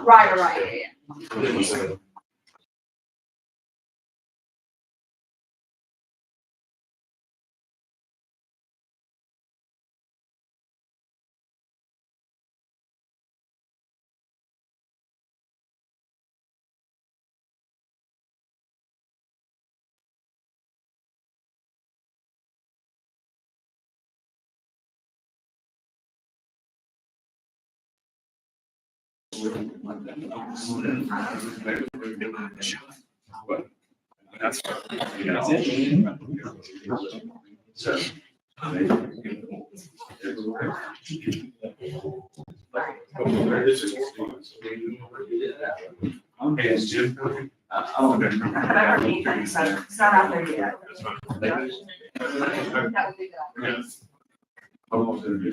Right, yeah. That's Okay, is Jim coming? It's not out there yet. That would be good. Almost in the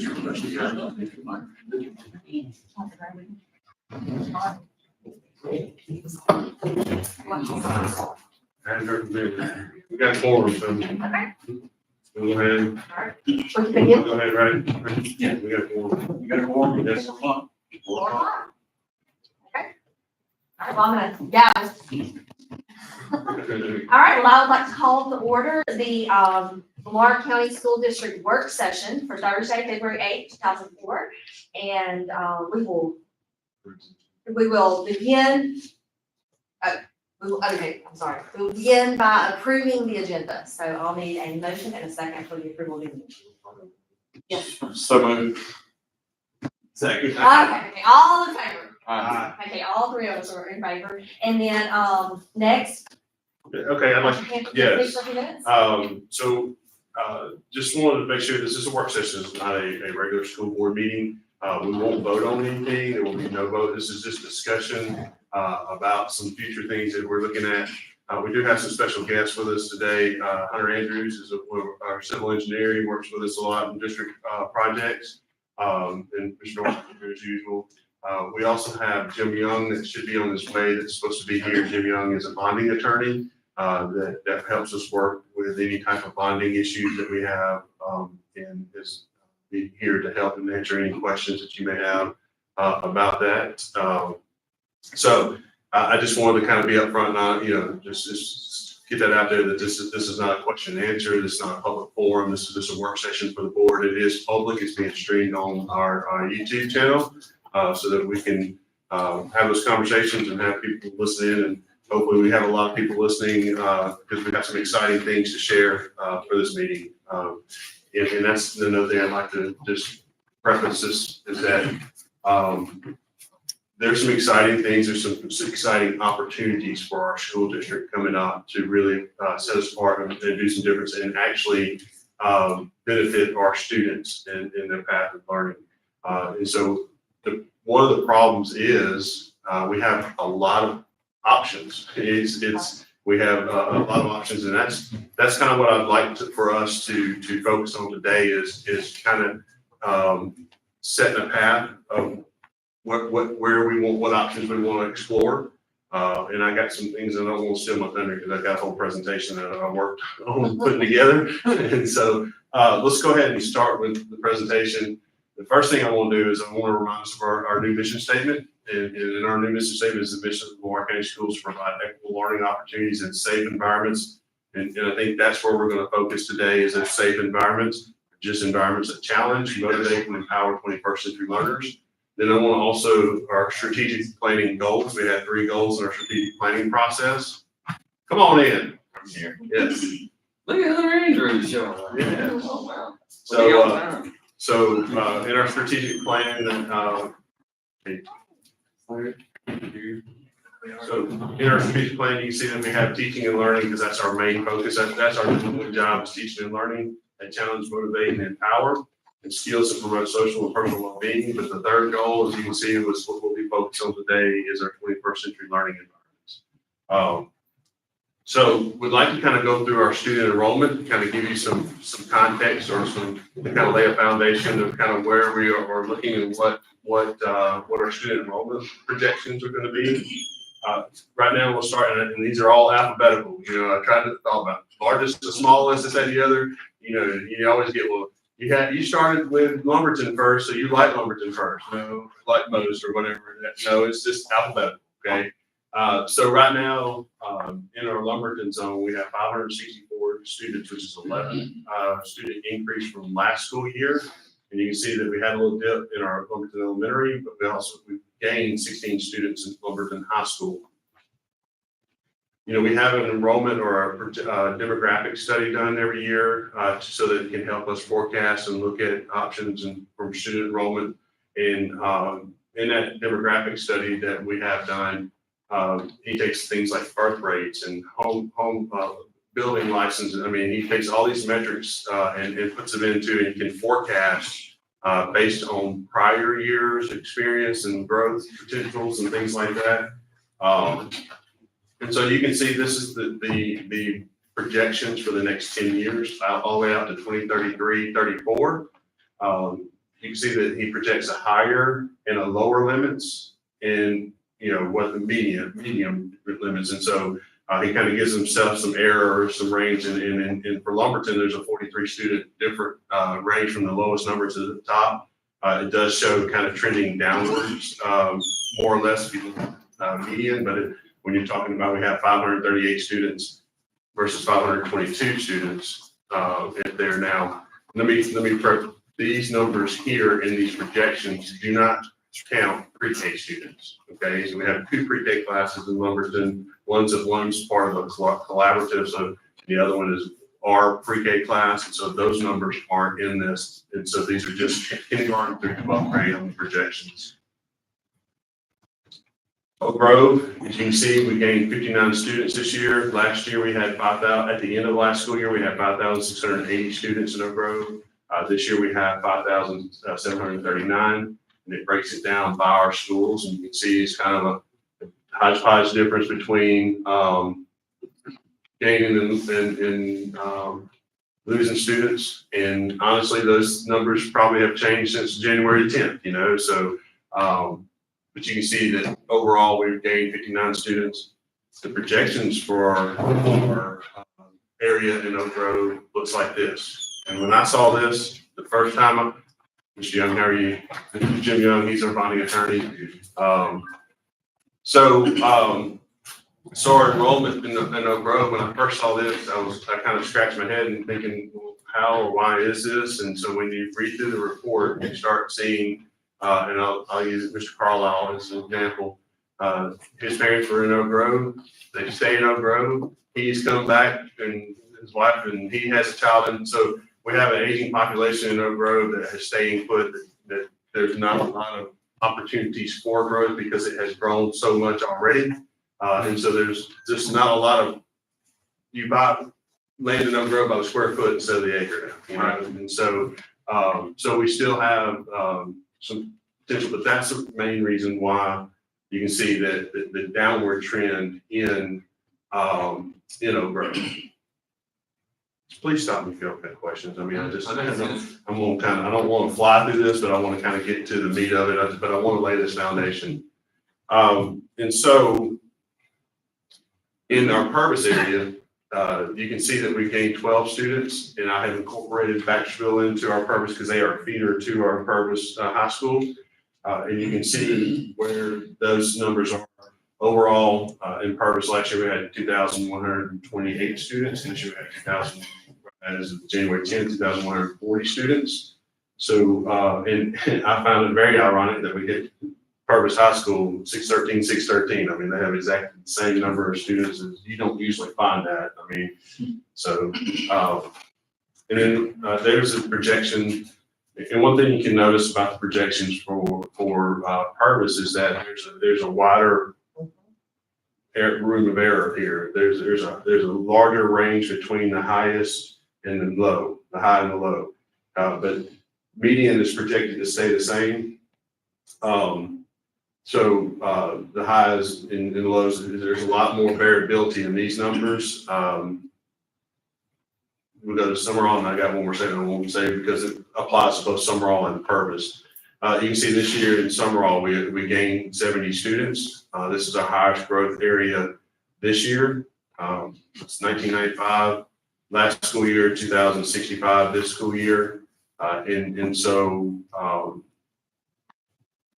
we got 4 of them. Okay. Go ahead. What you thinking? Go ahead, right? Yeah, we got 4. You got a warm, Yes. 4 o'clock. Okay. All right, well, I'm gonna, yeah. All right, well, I would like to call to order the Lamar County School District Work Session for Thursday, February 8th, 2004. And we will begin, okay, I'm sorry. We'll begin by approving the agenda. So I'll need a motion and a second for the approval of the agenda. Yes. So moved. Second. Okay, all in favor? Aye. Okay, all 3 of us are in favor. And then, next. Okay, I'd like, yes. For a few minutes? Just wanted to make sure this is a work session, it's not a regular school board meeting. We won't vote on anything, there will be no vote, this is just discussion about some future things that we're looking at. We do have some special guests with us today. Hunter Andrews is our civil engineer, he works with us a lot in district projects, and Mr. Norton as usual. We also have Jim Young that should be on his way, that's supposed to be here. Jim Young is a bonding attorney that helps us work with any type of bonding issues that we have, and is here to help and answer any questions that you may have about that. So I just wanted to kind of be upfront and just get that out there that this is not a question and answer. This is not a public forum. This is just a work session for the board. It is public. It's being streamed on our YouTube channel so that we can have those conversations and have people listen in, and hopefully we have a lot of people listening because we have some exciting things to share for this meeting. And that's another thing I'd like to just preface this is that there's some exciting things, there's some exciting opportunities for our school district coming up to really set us apart and do some difference and actually benefit our students in their path of learning. And so one of the problems is we have a lot of options. We have a lot of options, and that's kind of what I'd like for us to focus on today is kind of setting a path of where we want, what options we want to explore. And I got some things that I don't want to steal my thunder because I've got a whole presentation that I worked on putting together. And so let's go ahead and start with the presentation. The first thing I want to do is I want to remind us of our new mission statement. And in our new mission statement is the mission of Lamar County Schools to provide equitable learning opportunities in safe environments. And I think that's where we're going to focus today is those safe environments, just environments that challenge, motivate, and empower 21st century learners. Then I want to also our strategic planning goals. We have 3 goals in our strategic planning process. Come on in. I'm here. Yes. Look at Hunter Andrews showing up. Yeah. Oh, wow. So in our strategic plan, so in our strategic plan, you can see that we have teaching and learning because that's our main focus. That's our job is teaching and learning and challenge, motivate, and empower, and skills to promote social and personal well-being. But the third goal, as you can see, was what we'll be focused on today is our 21st century learning environments. So we'd like to kind of go through our student enrollment, kind of give you some context or some kind of lay a foundation of kind of where we are looking and what our student enrollment projections are going to be. Right now we'll start, and these are all alphabetical. I tried to talk about largest to smallest, this, that, the other. You always get, well, you started with Lumberton first, so you like Lumberton first, no, like most or whatever. No, it's just alphabetical, okay? So right now, in our Lumberton zone, we have 564 students, which is 11 student increase from last school year. And you can see that we had a little dip in our Lumberton Elementary, but we gained 16 students in Lumberton High School. You know, we have an enrollment or a demographic study done every year so that it can help us forecast and look at options and from student enrollment. And in that demographic study that we have done, he takes things like birth rates and home building licenses. I mean, he takes all these metrics and puts them into and can forecast based on prior years' experience and growth potentials and things like that. And so you can see this is the projections for the next 10 years, all the way out to 2033, 34. You can see that he projects a higher and a lower limits and, you know, what the medium limits. And so he kind of gives himself some error or some range. And for Lumberton, there's a 43 student different range from the lowest number to the top. It does show kind of trending downwards, more or less if you look at median, but when you're talking about we have 538 students versus 522 students, if they're now, let me these numbers here in these projections do not count pre-K students. Okay, so we have 2 pre-K classes in Lumberton. One's part of a collaborative, so the other one is our pre-K class, and so those numbers aren't in this. And so these are just kindergarten through 12th grade on the projections. Oak Grove, as you can see, we gained 59 students this year. Last year, we had 5,000, at the end of last school year, we had 5,680 students in Oak Grove. This year, we have 5,739, and it breaks it down by our schools. And you can see it's kind of a hodgepodge difference between gaining and losing students. And honestly, those numbers probably have changed since January 10th, you know, so but you can see that overall we've gained 59 students. The projections for our area in Oak Grove looks like this. And when I saw this, the first time, Mr. Young, how are you? This is Jim Young, he's our bonding attorney. So our enrollment in Oak Grove, when I first saw this, I kind of scratched my head and thinking, well, how or why is this? And so when you read through the report, you start seeing and I'll use Mr. Carlisle as an example. His parents were in Oak Grove. They stay in Oak Grove. He's come back and his wife, and he has a child. And so we have an aging population in Oak Grove that has staying put, that there's not a lot of opportunities for growth because it has grown so much already. And so there's just not a lot of, you buy land in Oak Grove by the square foot instead of the acre now, you know? And so, so we still have some potential, but that's the main reason why you can see that the downward trend in Oak Grove. Please stop me if you have questions. I mean, I don't want to fly through this, but I want to kind of get to the meat of it. But I want to lay this foundation. And so in our Purvis area, you can see that we've gained 12 students, and I have incorporated Baxterville into our Purvis because they are a feeder to our Purvis High School. And you can see where those numbers are. Overall, in Purvis last year, we had 2,128 students. This year we had 2,000, as of January 10th, 2,140 students. So, and I found it very ironic that we get Purvis High School, 613, 613. I mean, they have exactly the same number of students as you don't usually find that. I mean, so, and then there's a projection. And one thing you can notice about the projections for Purvis is that there's a wider room of error here. There's a larger range between the highest and the low, the high and the low. But median is projected to stay the same. So the highs and the lows, there's a lot more variability in these numbers. We'll go to Summerall, and I got one more statement I won't say because it applies to both Summerall and Purvis. You can see this year in Summerall, we gained 70 students. This is our highest growth area this year. It's 1995, last school year, 2065, this school year. And so,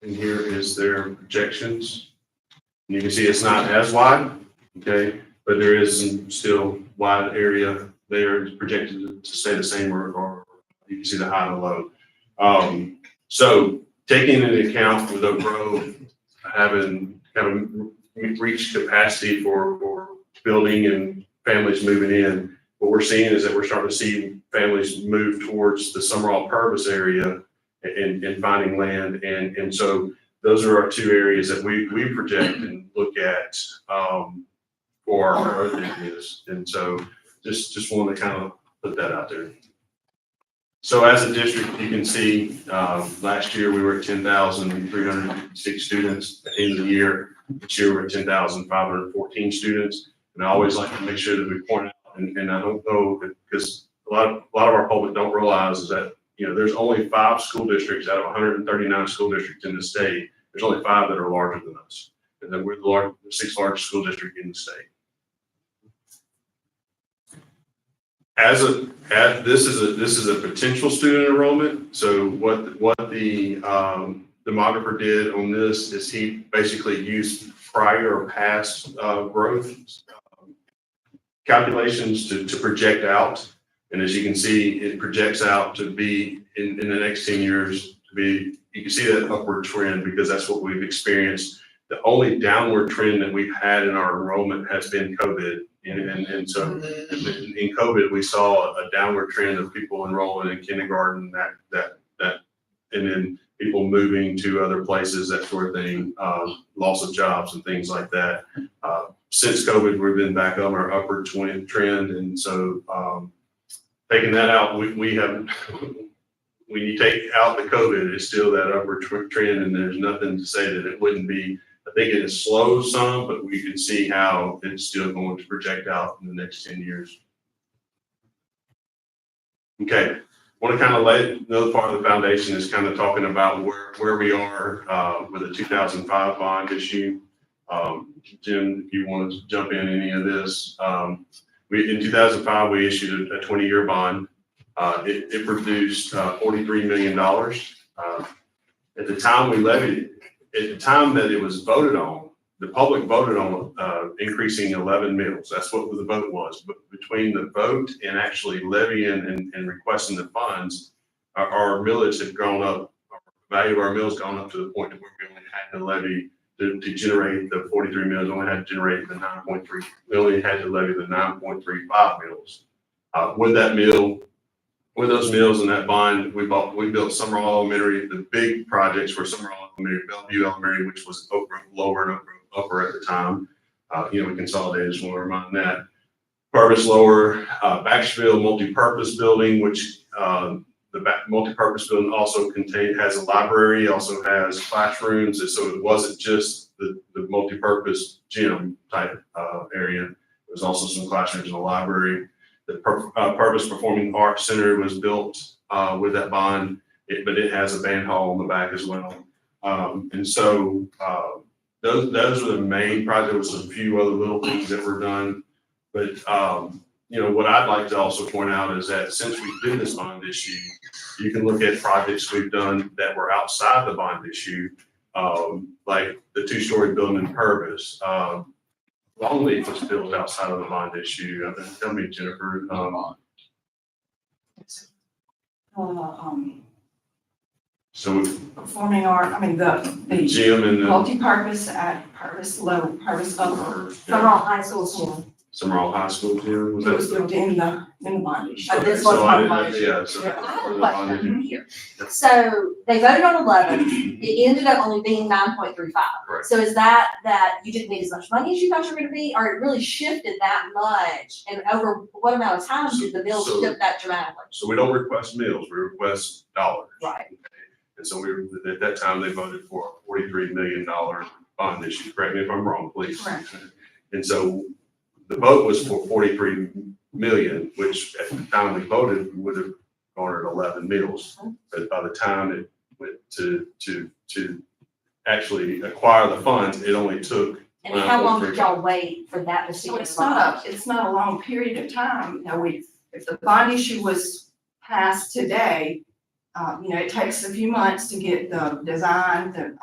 and here is their projections. You can see it's not as wide, okay, but there is some still wide area there. It's projected to stay the same, or you can see the high and the low. So taking into account with Oak Grove having kind of reached capacity for building and families moving in, what we're seeing is that we're starting to see families move towards the Summerall Purvis area and finding land. And so those are our two areas that we project and look at for our growth areas. And so just wanted to kind of put that out there. So as a district, you can see last year we were at 10,306 students at the end of the year. This year we're at 10,514 students. And I always like to make sure that we point out, and I don't know, because a lot of our public don't realize is that, you know, there's only 5 school districts out of 139 school districts in the state. There's only 5 that are larger than us. And then we're the 6th largest school district in the state. This is a potential student enrollment. So what the demographer did on this is he basically used prior or past growth calculations to project out. And as you can see, it projects out to be in the next 10 years to be, you can see that upward trend because that's what we've experienced. The only downward trend that we've had in our enrollment has been COVID. And so in COVID, we saw a downward trend of people enrolling in kindergarten, and then people moving to other places, that sort of thing, loss of jobs and things like that. Since COVID, we've been back on our upward trend. And so taking that out, we have, when you take out the COVID, it's still that upward trend, and there's nothing to say that it wouldn't be. I think it has slowed some, but we can see how it's still going to project out in the next 10 years. Okay, want to kind of lay another part of the foundation is kind of talking about where we are with the 2005 bond issue. Jim, if you want to jump in any of this, in 2005 we issued a 20-year bond. It produced $43 million. At the time we levied it. At the time that it was voted on, the public voted on increasing 11 mills. That's what the vote was. But between the vote and actually levying and requesting the funds, our millage had gone up. The value of our mills gone up to the point that we only had to levy to generate the 43 mills. Only had to generate the 9.3. We only had to levy the 9.35 mills. With those mills and that bond, we built Summerall Elementary. The big projects were Summerall Elementary, Bellevue Elementary, which was Oak Grove Lower and Upper at the time. We consolidated, just want to remind that. Purvis Lower, Baxterville Multipurpose Building, which the multipurpose building also has a library, also has classrooms. And so it wasn't just the multipurpose gym type area. There's also some classrooms in the library. The Purvis Performing Arts Center was built with that bond, but it has a band hall in the back as well. And so those are the main projects. There was a few other little things that were done. But, what I'd like to also point out is that since we did this bond issue, you can look at projects we've done that were outside the bond issue, like the 2-story building in Purvis. Longleaf was built outside of the bond issue. Tell me, Jennifer. So performing art, the gym and the multi-purpose at Purvis Low, Purvis Upper. Summerall High School gym. Summerall High School gym. It was built in the bond issue. Oh, this So was I part of didn't- yeah, so Yeah. I have for a the bond question issue. here. So they voted on 11, it ended up only being 9.35. Correct. So is that you didn't need as much money as you thought you were gonna be, or it really shifted that much? And over what amount of time did the bills So- shift that dramatically? So we don't request mills, we request dollars. Right. And so at that time, they voted for a $43 million bond issue. Correct me if I'm wrong, please. Correct. And so the vote was for 43 million, which at the time we voted, we would have garnered 11 mills. But by the time it went to actually acquire the funds, it only took. And how long did y'all wait for that to see? So it's not a long period of time. Now if the bond issue was passed today, it takes a few months to get the design,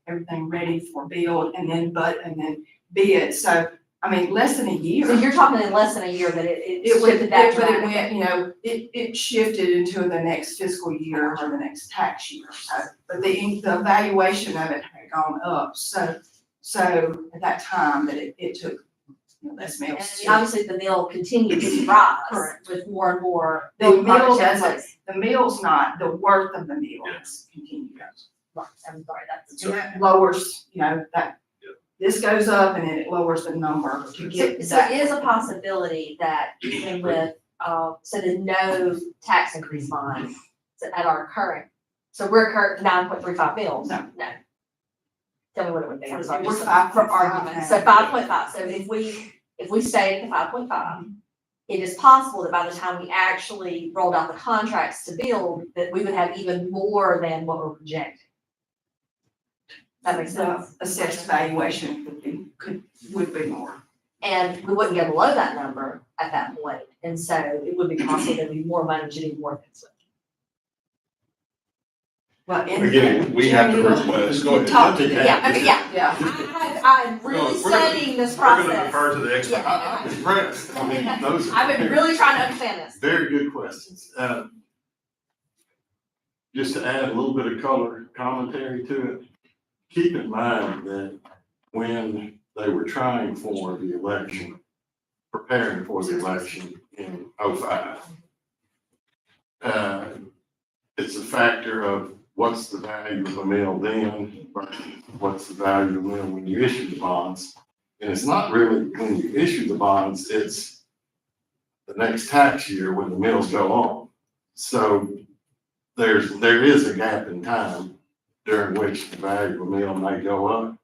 everything ready for build and then bid. So, I mean, less than a year. So you're talking in less than a year that it It went, shifted that but it dramatically. went, it shifted into the next fiscal year or the next tax year, so, but the valuation of it had gone up, so at that time that it took, less And mills. obviously the mill continues to rise Correct. with more and more. The mill projects in doesn't, place. the mill's not, the worth of the mill has continued. Right, I'm sorry, that's. And that lowers, this goes up and then it lowers the number to get So that. it is a possibility that even with, so the no tax increase bond, so at our current, so we're current 9.35 mils. No. Tell me what it would be, I'm sorry, We're just 5.5 for argument, now. so 5.5, so if we stay at the 5.5, it is possible that by the time we actually rolled out the contracts to build, that we would have even more than what we're projecting. That makes sense? The assessed valuation would be more. And we wouldn't go below that number at that point, and so it would be possible there'd be more money to do more things with. Well, Again, we have to request. We'll talk to Yeah, I mean, yeah. Yeah. I'm really We're gonna- studying this We're gonna process. defer to the expert. Yeah. I'm impressed. I mean, those are. I've been really trying to understand this. Very good questions. Just to add a little bit of color commentary to it, keep in mind that when they were trying for the election, preparing for the election in '05, it's a factor of what's the value of the mill then versus what's the value of the mill when you issue the bonds. And it's not really when you issue the bonds, it's the next tax year when the mills go on. So there is a gap in time during which the value of the mill may go up.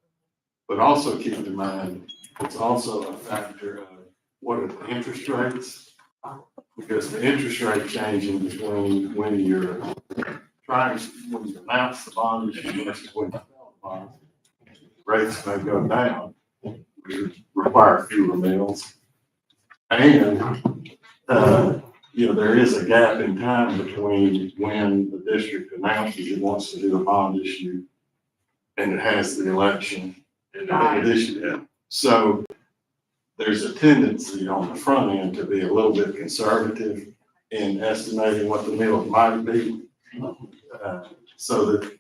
But also keep in mind, it's also a factor of what are the interest rates? Because the interest rate changing between when you're when you announce the bond issue versus when you sell the bond, rates may go down, which require fewer mills. And, there is a gap in time between when the district announces it wants to do a bond issue and it has the election and it issued it. So there's a tendency on the front end to be a little bit conservative in estimating what the mill might be. So that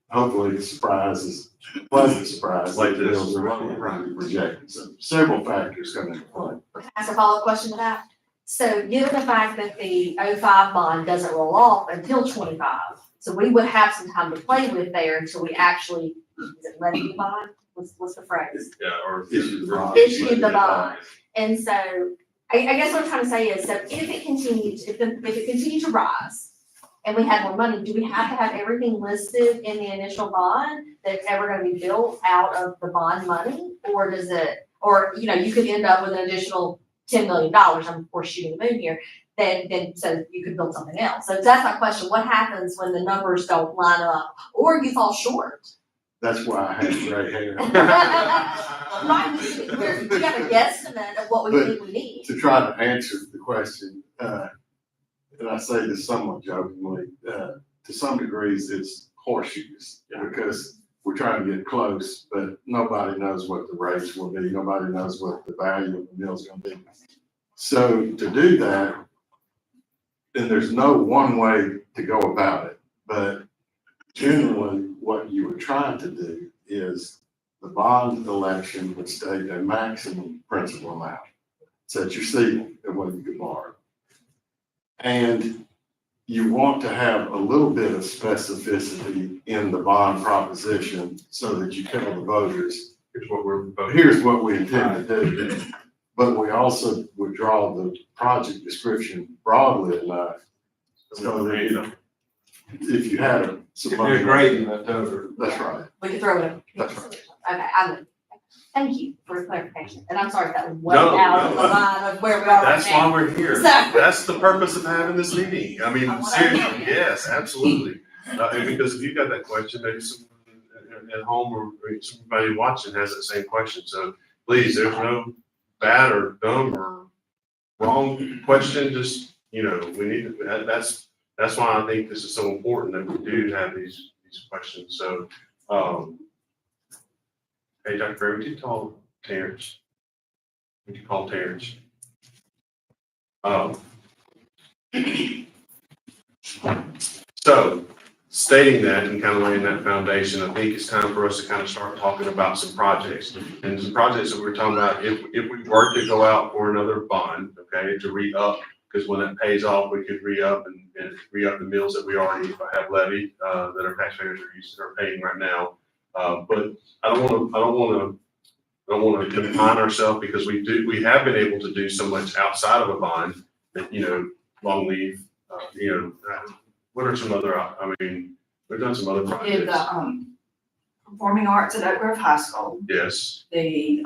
hopefully the surprise is a pleasant surprise. Like the this. mills are running projected. So several factors come into play. Can I ask a follow-up question to that? So given the fact that the 05 bond doesn't roll off until 25, so we would have some time to play with there until we actually, is it levy the bond? What's the phrase? Yeah, or Issue the bond. Issue the bond. And so I guess what I'm trying to say is, so if it continues, if it continues to rise and we have more money, do we have to have everything listed in the initial bond that's ever gonna be built out of the bond money? Or does it, or, you could end up with an additional $10 million, I'm of course shooting the moon here, then so you could build something else. So that's my question, what happens when the numbers don't line up or you fall short? That's why I have gray hair. Right, you got a guesstimate of what we think we need. To try to answer the question, and I say this somewhat jokingly, to some degrees, it's horseshoes. Because we're trying to get close, but nobody knows what the rates will be. Nobody knows what the value of the mill is going to be. So to do that, then there's no one way to go about it. But generally, what you were trying to do is the bond election would state a maximum principal amount. Set your ceiling of what you could borrow. And you want to have a little bit of specificity in the bond proposition so that you tell the voters, here's what we intend to do. But we also would draw the project description broadly enough so that if you had some money. Grading left over. That's right. We could throw it in. That's right. Okay, thank you for the clarification, and I'm sorry if that was way No, out of no. the line of where we are right That's why now. we're here. So- That's the purpose of having this meeting. I mean, I wanna seriously, know. yes, absolutely. And because if you got that question, maybe someone at home or somebody watching has that same question. So please, there's no bad or dumb or wrong question. Just, we need to, that's that's why I think this is so important that we do have these questions. So, hey, Dr. Gray, would you call Terrence? Would you call Terrence? So, stating that and kind of laying that foundation, I think it's time for us to kind of start talking about some projects. And some projects that we're talking about, if we were to go out for another bond, okay, to re-up, because when that pays off, we could re-up and re-up the mills that we already have levied, that our taxpayers are paying right now. But I don't want to define ourselves, because we have been able to do so much outside of a bond that, long leave, what are some other, we've done some other Did projects. the, performing arts at Oak Grove High School, Yes, the,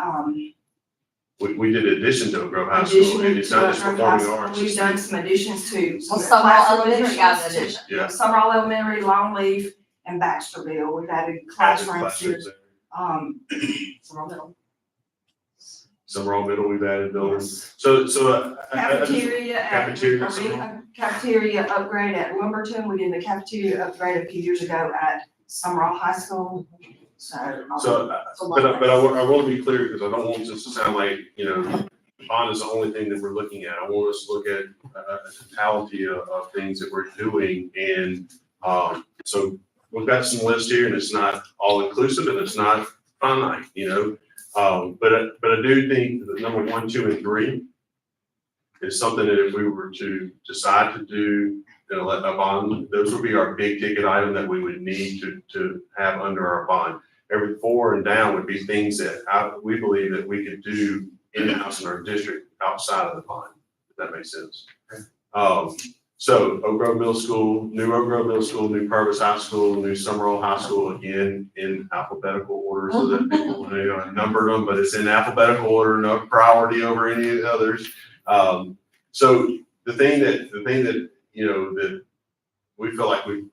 we did addition to Oak Grove High School, and it's not just performing arts. We've done some additions to. Well, some Summerall classroom Elementary got an additions to- Yeah. Summerall Elementary, Longleaf, and Baxterville. We've added classrooms Classrooms to, there. Summerall Middle. Summerall Middle, we've added buildings. So, cafeteria Cafeteria, cafeteria upgrade at Lumberton. We did the cafeteria upgrade a few years ago at Summerall High School. So. but I want to be clear, because I don't want this to sound like, bond is the only thing that we're looking at. I want us to look at a totality of things that we're doing. And so we've got some lists here, and it's not all inclusive and it's not finite, but I do think that number 1, 2, and 3 is something that if we were to decide to do a bond, those would be our big ticket item that we would need to have under our bond. Every 4 and down would be things that we believe that we could do in-house in our district outside of the bond, if that makes sense. So Oak Grove Middle School, new Oak Grove Middle School, new Purvis High School, new Summerall High School, again, in alphabetical order, so that people, I numbered them, but it's in alphabetical order, no priority over any of the others. So the thing that, that we feel like we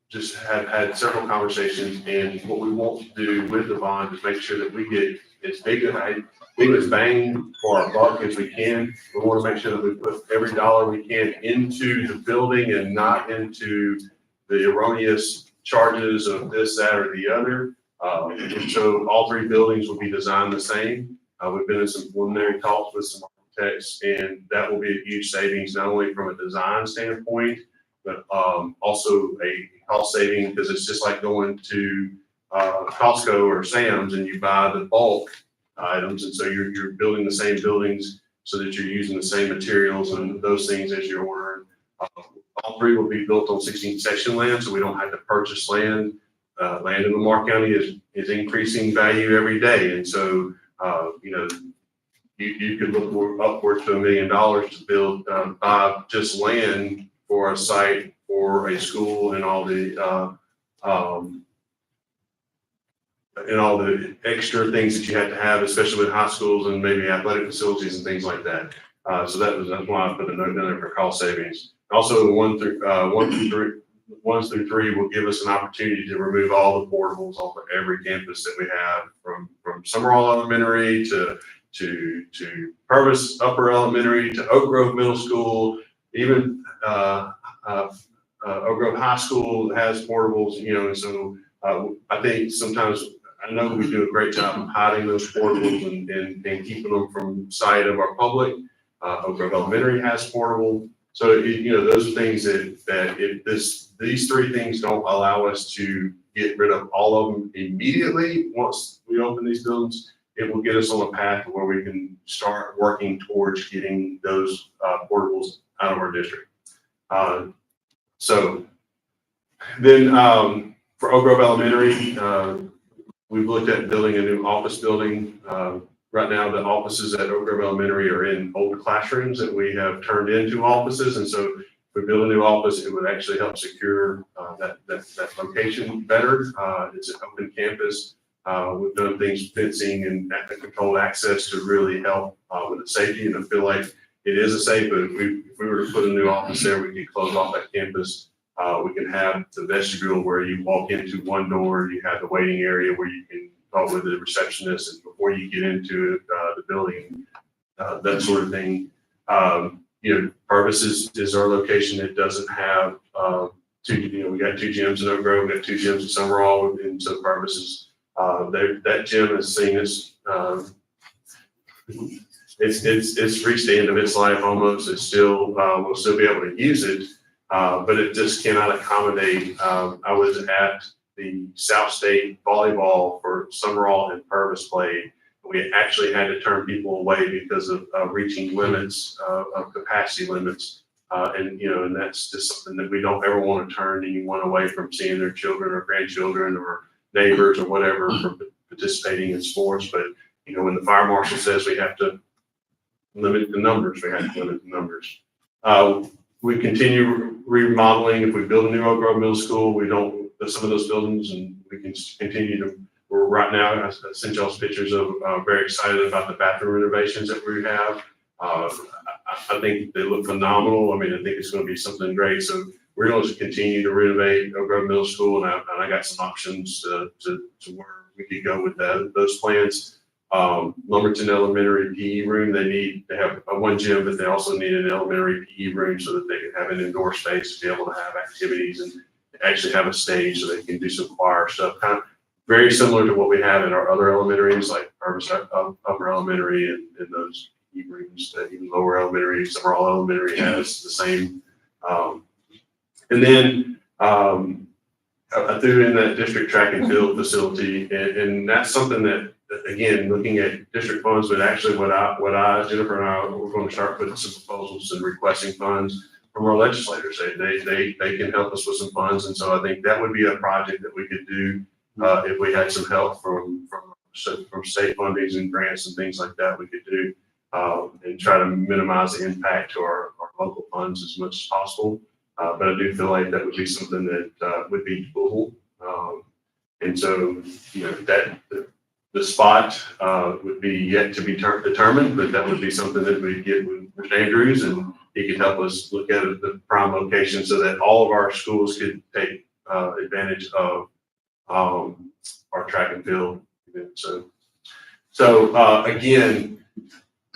just have had several conversations, and what we want to do with the bond is make sure that we get as big as bang for our buck as we can. We want to make sure that we put every dollar we can into the building and not into the erroneous charges of this, that, or the other. And so all 3 buildings will be designed the same. We've been in some preliminary talks with some architects, and that will be a huge savings, not only from a design standpoint, but also a cost saving, because it's just like going to Costco or Sam's and you buy the bulk items, and so you're building the same buildings so that you're using the same materials and those things as you're ordering. All 3 will be built on 16 section land, so we don't have to purchase land. Land in Lamar County is increasing value every day, and so you could look upwards to $1 million to build buy just land for a site or a school and all the extra things that you have to have, especially with high schools and maybe athletic facilities and things like that. So that's why I put a note down there for cost savings. Also, 1 through 3 will give us an opportunity to remove all the portables off of every campus that we have, from Summerall Elementary to Purvis Upper Elementary to Oak Grove Middle School, even Oak Grove High School has portables, and so I think sometimes, I know we do a great job of hiding those portables and keeping them from sight of our public. Oak Grove Elementary has portable. So, those are things that if these 3 things don't allow us to get rid of all of them immediately once we open these buildings, it will get us on a path where we can start working towards getting those portables out of our district. So then for Oak Grove Elementary, we've looked at building a new office building. Right now, the offices at Oak Grove Elementary are in old classrooms that we have turned into offices. And so if we build a new office, it would actually help secure that location better. It's an open campus. We've done things, fencing and controlled access to really help with the safety. And I feel like it is a safe, but if we were to put a new office there, we could close off that campus. We can have the vestibule where you walk into one door, you have the waiting area where you can talk with the receptionist, and before you get into the building, that sort of thing. Purvis is our location that doesn't have, we got 2 gyms in Oak Grove, we got 2 gyms in Summerall, and so Purvis is, that gym has seen us, it's reached the end of its life almost. It's still, we'll still be able to use it, but it just cannot accommodate. I was at the South State volleyball for Summerall and Purvis played. We actually had to turn people away because of reaching limits, of capacity limits. And that's just something that we don't ever want to turn anyone away from seeing their children or grandchildren or neighbors or whatever from participating in sports. But, when the fire marshal says we have to limit the numbers, we have to limit the numbers. We continue remodeling. If we build a new Oak Grove Middle School, we don't, some of those buildings, and we can continue to, we're right now, I sent y'all pictures of, very excited about the bathroom renovations that we have. I think they look phenomenal. I mean, I think it's going to be something great. So we're going to continue to renovate Oak Grove Middle School, and I got some options to where we could go with those plans. Lumberton Elementary PE room, they have one gym, but they also need an elementary PE room so that they can have an indoor space to be able to have activities and actually have a stage so they can do some choir stuff. Kind of very similar to what we have in our other elementaries, like Purvis Upper Elementary and those PE rooms, even Lower Elementary, Summerall Elementary has the same. And then I threw in that district track and field facility, and that's something that, again, looking at district funds, but actually what Jennifer and I, we're going to start putting some proposals and requesting funds from our legislators. They can help us with some funds. And so I think that would be a project that we could do if we had some help from state fundings and grants and things like that we could do and try to minimize the impact to our local funds as much as possible. But I do feel like that would be something that would be doable. And so, that the spot would be yet to be determined, but that would be something that we get with Andrews, and he could help us look at the prime location so that all of our schools could take advantage of our track and field event. So again,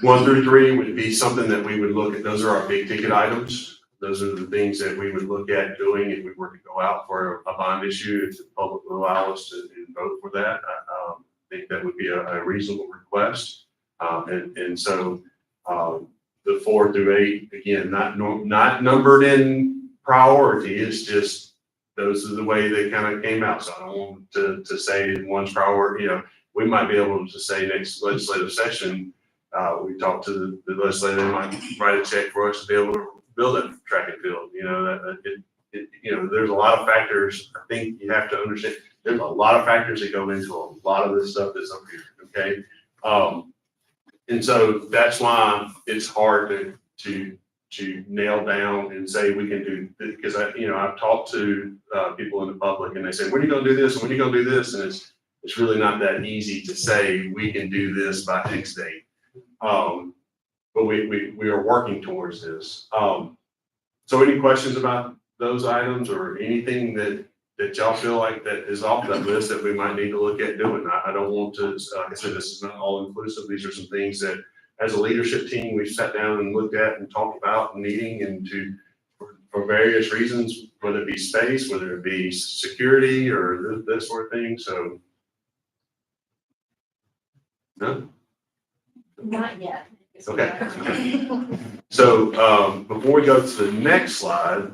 1 through 3 would be something that we would look at. Those are our big ticket items. Those are the things that we would look at doing if we were to go out for a bond issue, if the public would allow us to vote for that. I think that would be a reasonable request. And so the 4 through 8, again, not numbered in priority. It's just, those are the way they kind of came out. So I don't want to say one's priority. We might be able to say next legislative session, we talked to the legislator, they might write a check for us to be able to build a track and field. There's a lot of factors. I think you have to understand, there's a lot of factors that go into a lot of this stuff that's up here. Okay. And so that's why it's hard to nail down and say we can do, because I've talked to people in the public and they say, when are you going to do this? And when are you going to do this? And it's really not that easy to say we can do this by X date. But we are working towards this. So any questions about those items or anything that y'all feel like that is off that list that we might need to look at doing? I don't want to, like I said, this is not all inclusive. These are some things that as a leadership team, we've sat down and looked at and talked about and meeting and for various reasons, whether it be space, whether it be security or this sort of thing. So, no? Not yet. Okay. So before we go to the next slide,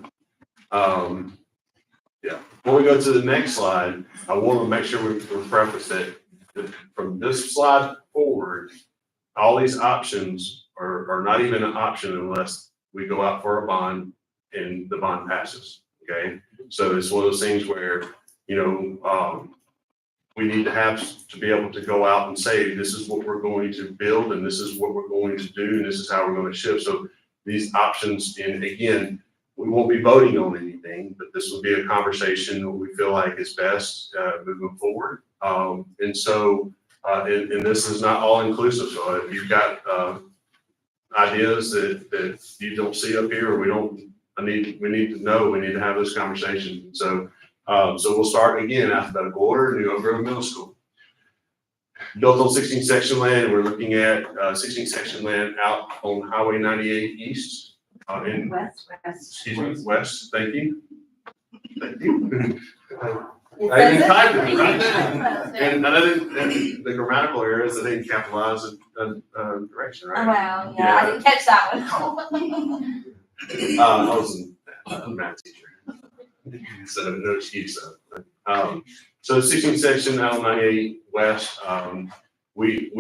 before we go to the next slide, I want to make sure we preface that from this slide forward, all these options are not even an option unless we go out for a bond and the bond passes. Okay. So it's one of those things where, we need to be able to go out and say, this is what we're going to build and this is what we're going to do and this is how we're going to shift. So these options, and again, we won't be voting on anything, but this will be a conversation that we feel like is best moving forward. And so, and this is not all inclusive. So if you've got ideas that you don't see up here, or we need to know, we need to have this conversation. So we'll start again, alphabetical order, New Oak Grove Middle School. Built on 16 section land, we're looking at 16 section land out on Highway 98 East. in, West. excuse me, West, thank you. Thank you. It I didn't says type it. it right then. And I didn't, and the grammatical errors, I didn't capitalize direction, Oh, right? wow, yeah, I didn't catch that one. I was a math teacher. So no excuse. So 16th section, L 98 West, we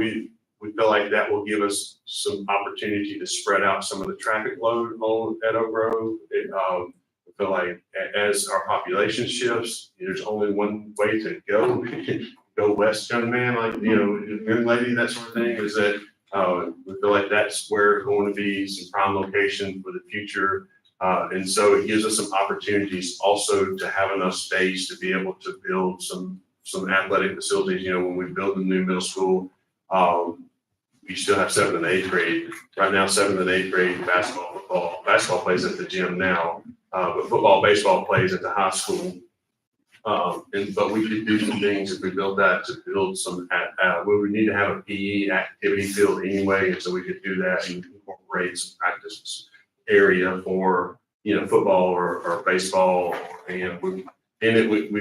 feel like that will give us some opportunity to spread out some of the traffic load on at Oak Grove. We feel like as our population shifts, there's only one way to go. Go west, young man, like, young lady, that sort of thing, is that we feel like that's where it's going to be some prime location for the future. And so it gives us some opportunities also to have enough space to be able to build some athletic facilities. When we build a new middle school, we still have 7th and 8th grade. Right now, 7th and 8th grade basketball, football. Basketball plays at the gym now, but football, baseball plays at the high school. But we could do some things if we build that to build some, we would need to have a PE activity field anyway, and so we could do that and incorporate some practice area for, football or baseball. And we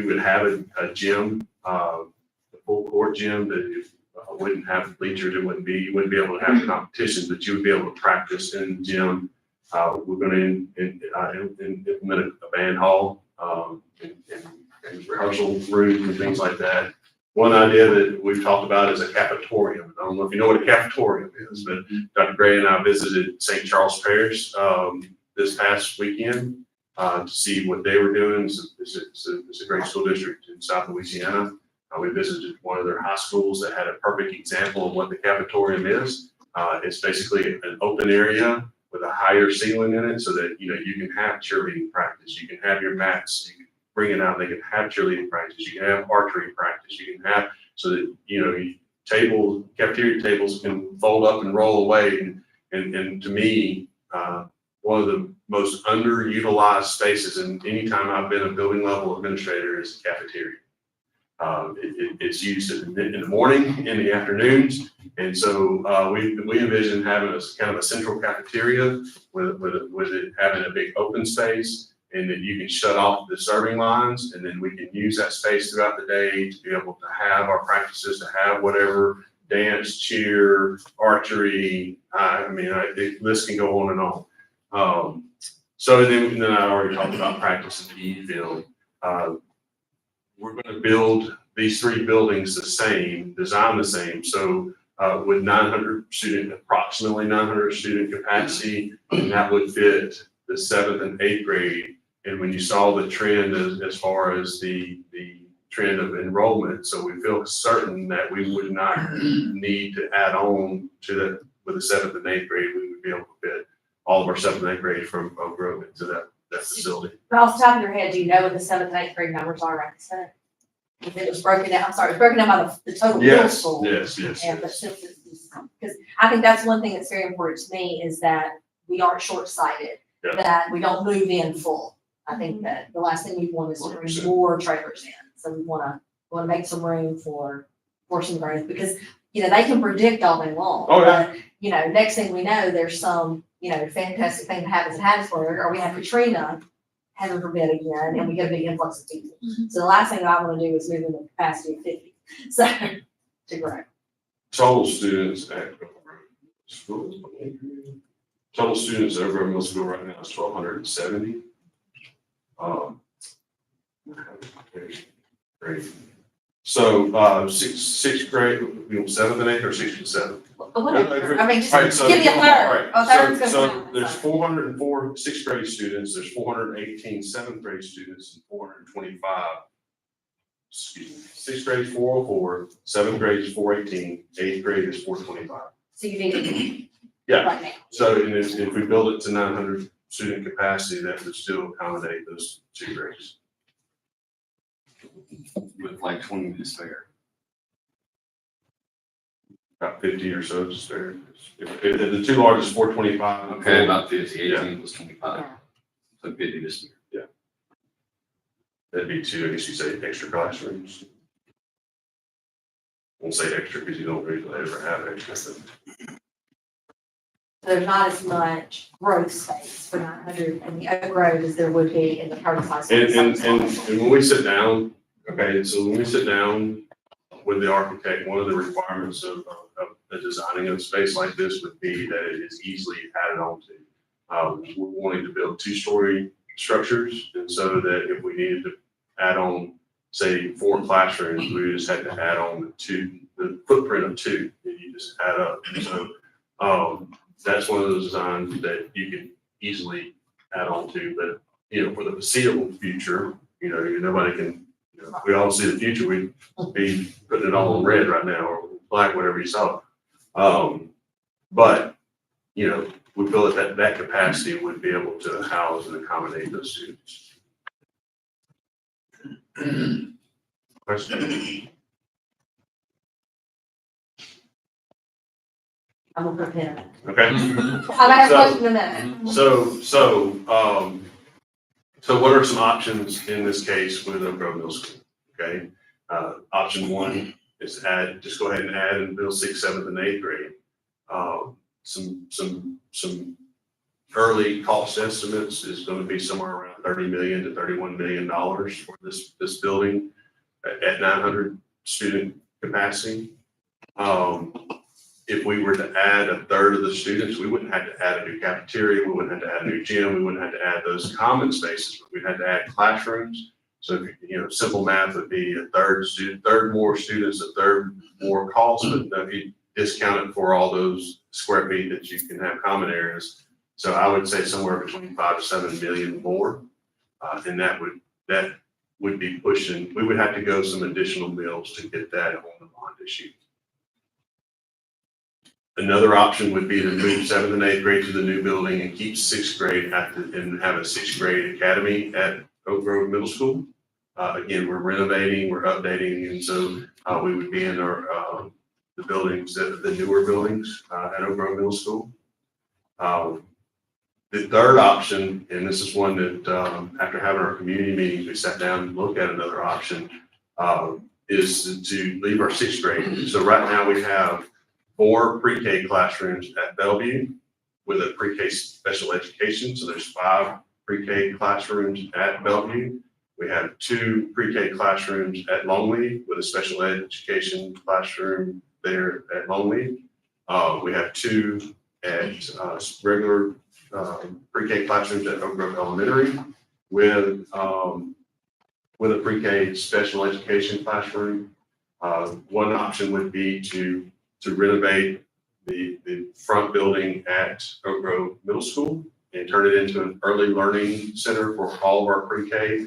would have a gym, a full court gym that wouldn't have bleachers. You wouldn't be able to have competition, but you would be able to practice in the gym. We're going to implement a band hall, and rehearsal rooms and things like that. One idea that we've talked about is a cafetorium. I don't know if you know what a cafetorium is, but Dr. Gray and I visited St. Charles Parish this past weekend to see what they were doing. It's a great school district in South Louisiana. We visited one of their high schools that had a perfect example of what the cafetorium is. It's basically an open area with a higher ceiling in it so that, you can have cheerleading practice. You can have your mats. You can bring it out. They can have cheerleading practice. You can have archery practice. You can have, so that, cafeteria tables can fold up and roll away. And to me, one of the most underutilized spaces, and anytime I've been a building level administrator, is the cafeteria. It's used in the morning, in the afternoons, and so we envision having a kind of a central cafeteria with it having a big open space, and then you can shut off the serving lines, and then we can use that space throughout the day to be able to have our practices, to have whatever dance, cheer, archery. The list can go on and on. So then I already talked about practice in the PE field. We're going to build these 3 buildings the same, design the same. So with approximately 900 student capacity, and that would fit the 7th and 8th grade. And when you saw the trend as far as the trend of enrollment, so we feel certain that we would not need to add on to that with the 7th and 8th grade. We would be able to fit all of our 7th and 8th grade from Oak Grove into that facility. But off the top of your head, do you know what the 7th and 8th grade numbers are right this minute? If it was broken down, it was broken down by the total middle school. Yes. And but since because I think that's one thing that's very important to me is that we aren't short-sighted, Yeah. that we don't move in full. I think that the last thing we want is to bring 100%. more trailers in. So we want to make some room for some growth because, they can predict all day long. Oh, yeah. But, next thing we know, there's some, fantastic thing that happens in Hattiesburg, or we have Katrina, heaven forbid again, and we get a big influx of people. So the last thing that I want to do is move in the capacity of 50. So to grow. Total students at Oak Grove School. Total students at Oak Grove Middle School right now is 1,270. Great. So sixth grade, 7th and 8th, or 6th and 7th? Whatever. I mean, just All right, so- give me a third. all right, A third's gonna So count. there's 404 6th grade students, there's 418 7th grade students, and 425. Excuse me, 6th grade is 404, 7th grade is 418, 8th grade is 425. So you need it Yeah. right now. So and if we build it to 900 student capacity, that would still accommodate those 2 grades. With like 20 to spare. About 50 or so to spare. If the 2 largest 425. Okay, about 50, 18 Yeah. plus 25. So 50 this year. That'd be 2, I guess you say extra classrooms. Won't say extra because you don't usually ever have extra. There's not as much growth space for 900 in the Oak Grove as there would be in the Curtis High School. And when we sit down, okay, so when we sit down with the architect, one of the requirements of the designing of a space like this would be that it is easily added on to. We're wanting to build 2-story structures, and so that if we needed to add on, say, 4 classrooms, we just had to add on the footprint of 2, and you just add up. And so, that's one of those designs that you can easily add on to, but, for the foreseeable future, nobody can, we all see the future, we'd be putting it all in red right now, or black, whatever you saw. But, we feel that capacity would be able to house and accommodate those students. Question? I'm gonna put a pin in it. Okay. I'm gonna have a So- question in a minute. So what are some options in this case with Oak Grove Middle School? Okay, option 1 is just go ahead and add and build 6th, 7th, and 8th grade. Some early cost estimates is going to be somewhere around $30 million to $31 million for this building at 900 student capacity. If we were to add a third of the students, we wouldn't have to add a new cafeteria, we wouldn't have to add a new gym, we wouldn't have to add those common spaces, but we'd have to add classrooms. So, simple math would be a third more students, a third more cost, but if you discount it for all those square feet that you can have common areas. So I would say somewhere between 5 to 7 million more, and that would be pushing. We would have to go some additional mills to get that on the bond issue. Another option would be to move 7th and 8th grade to the new building and keep 6th grade and have a 6th grade academy at Oak Grove Middle School. Again, we're renovating, we're updating, and so we would be in our the buildings, the newer buildings at Oak Grove Middle School. The third option, and this is one that after having our community meetings, we sat down and looked at another option, is to leave our 6th grade. So right now we have 4 pre-K classrooms at Bellevue with a pre-K special education. So there's 5 pre-K classrooms at Bellevue. We have 2 pre-K classrooms at Longleaf with a special education classroom there at Longleaf. We have 2 at regular pre-K classrooms at Oak Grove Elementary with a pre-K special education classroom. One option would be to renovate the front building at Oak Grove Middle School and turn it into an early learning center for all of our pre-K.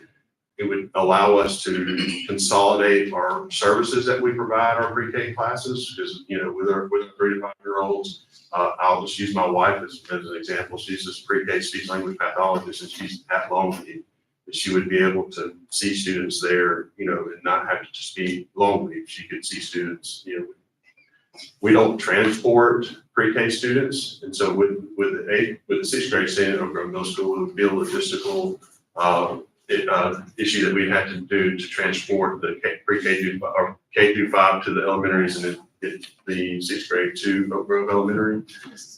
It would allow us to consolidate our services that we provide our pre-K classes, because, with our 3 to 5 year olds, I'll just use my wife as an example. She's this pre-K speech language pathologist, and she's at Longleaf. She would be able to see students there, and not have to just be Longleaf. She could see students, we don't transport pre-K students, and so with the 6th grade staying at Oak Grove Middle School, it would be a logistical issue that we'd have to do to transport the pre-K or K through 5 to the elementaries and then get the 6th grade to Oak Grove Elementary.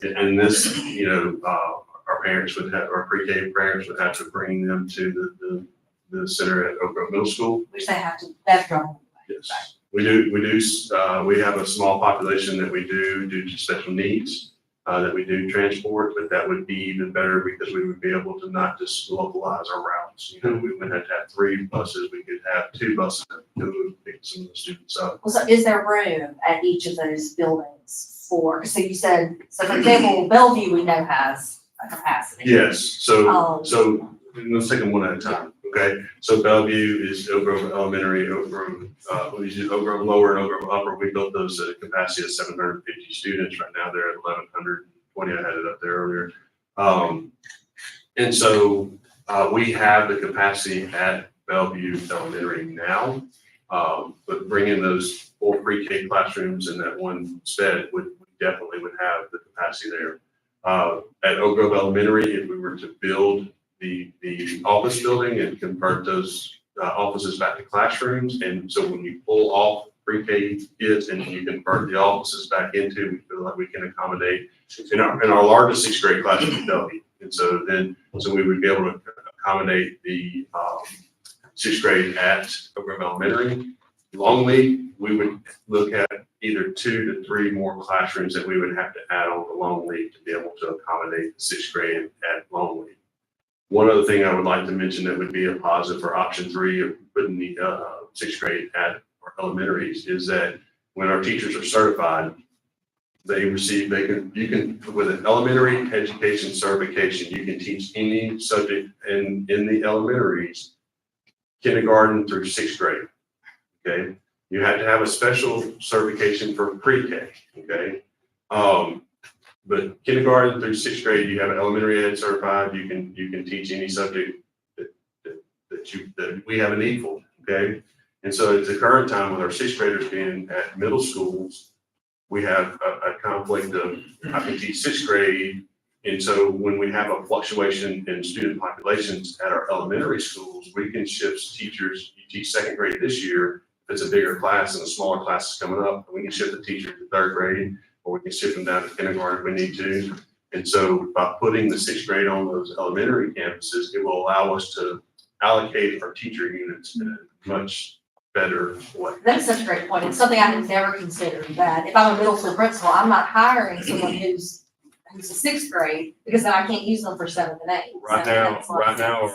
And this, our parents would have, our pre-K parents would have to bring them to the center at Oak Grove Middle School. Which they have to, that's wrong. Yes. We have a small population that we do due to special needs, that we do transport, but that would be even better because we would be able to not just localize our routes. We wouldn't have to have 3 buses, we could have 2 buses that would pick some of the students up. Well, so is there room at each of those buildings for, so you said, so for example, Bellevue we know has a capacity. Yes, so let's take them one at a time, okay? So Bellevue is Oak Grove Elementary, Oak Grove Lower and Oak Grove Upper. We built those at a capacity of 750 students. Right now they're at 1,120. I had it up there earlier. And so we have the capacity at Bellevue Elementary now, but bringing those 4 pre-K classrooms in that one sped would definitely have the capacity there. At Oak Grove Elementary, if we were to build the office building and convert those offices back to classrooms, and so when you pull off pre-K kids, and you convert the offices back into, we feel like we can accommodate in our largest sixth grade class in W. And so we would be able to accommodate the, sixth grade at Oak Grove Elementary. Longleaf, we would look at either 2 to 3 more classrooms that we would have to add on to Longleaf to be able to accommodate the sixth grade at Longleaf. One other thing I would like to mention that would be a positive for option 3 of putting the sixth grade at our elementaries is that when our teachers are certified, you can, with an elementary education certification, you can teach any subject in the elementaries, kindergarten through sixth grade. Okay, you have to have a special certification for pre-K. Okay, but kindergarten through sixth grade, you have an elementary ed certified. You can teach any subject that we have a need for. Okay, and so at the current time with our sixth graders being at middle schools, we have a conflict of I can teach sixth grade, and so when we have a fluctuation in student populations at our elementary schools, we can shift teachers. You teach second grade this year. If it's a bigger class and a smaller class is coming up, we can shift the teacher to third grade, or we can shift them down to kindergarten if we need to. And so by putting the sixth grade on those elementary campuses, it will allow us to allocate our teacher units in a much better way. That's such a great point. It's something I had never considered, that if I'm a middle school principal, I'm not hiring someone who's a sixth grade, because then I can't use them for seventh and eighth. Right So now, that's a lot of sense.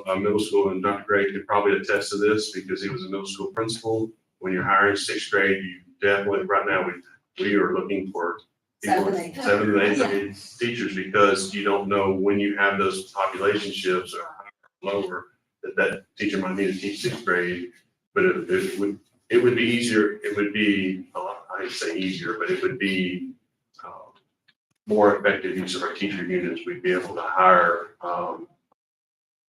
our middle school, and Dr. Gray could probably attest to this because he was a middle school principal. When you're hiring sixth grade, you definitely, right now, we are looking for people, Seventh and eighth. seventh and eighth grade teachers, because you don't know when you have those population shifts or lower, that teacher might need to teach sixth grade. But it would be easier, it would be, I hate to say easier, but it would be more effective use of our teacher units. We'd be able to hire,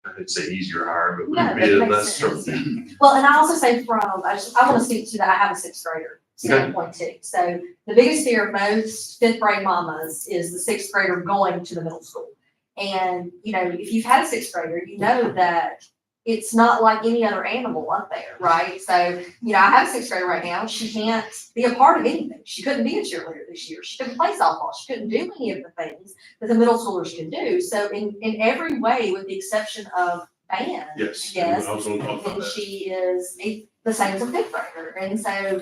I'd say easier hire, but No, we'd be that less makes certain. Well, and I also say I want to speak to that, I have a sixth grader standpoint too. So the biggest fear of most fifth grade mamas is the sixth grader going to the middle school. And, if you've had a sixth grader, you know that it's not like any other animal up there, right? So, I have a sixth grader right now. She can't be a part of anything. She couldn't be a cheerleader this year. She couldn't play softball. She couldn't do any of the things that the middle schoolers can do. So in every way, with the exception of band, Yes. yes, I was gonna talk about and that. she is the same as a fifth grader. And so,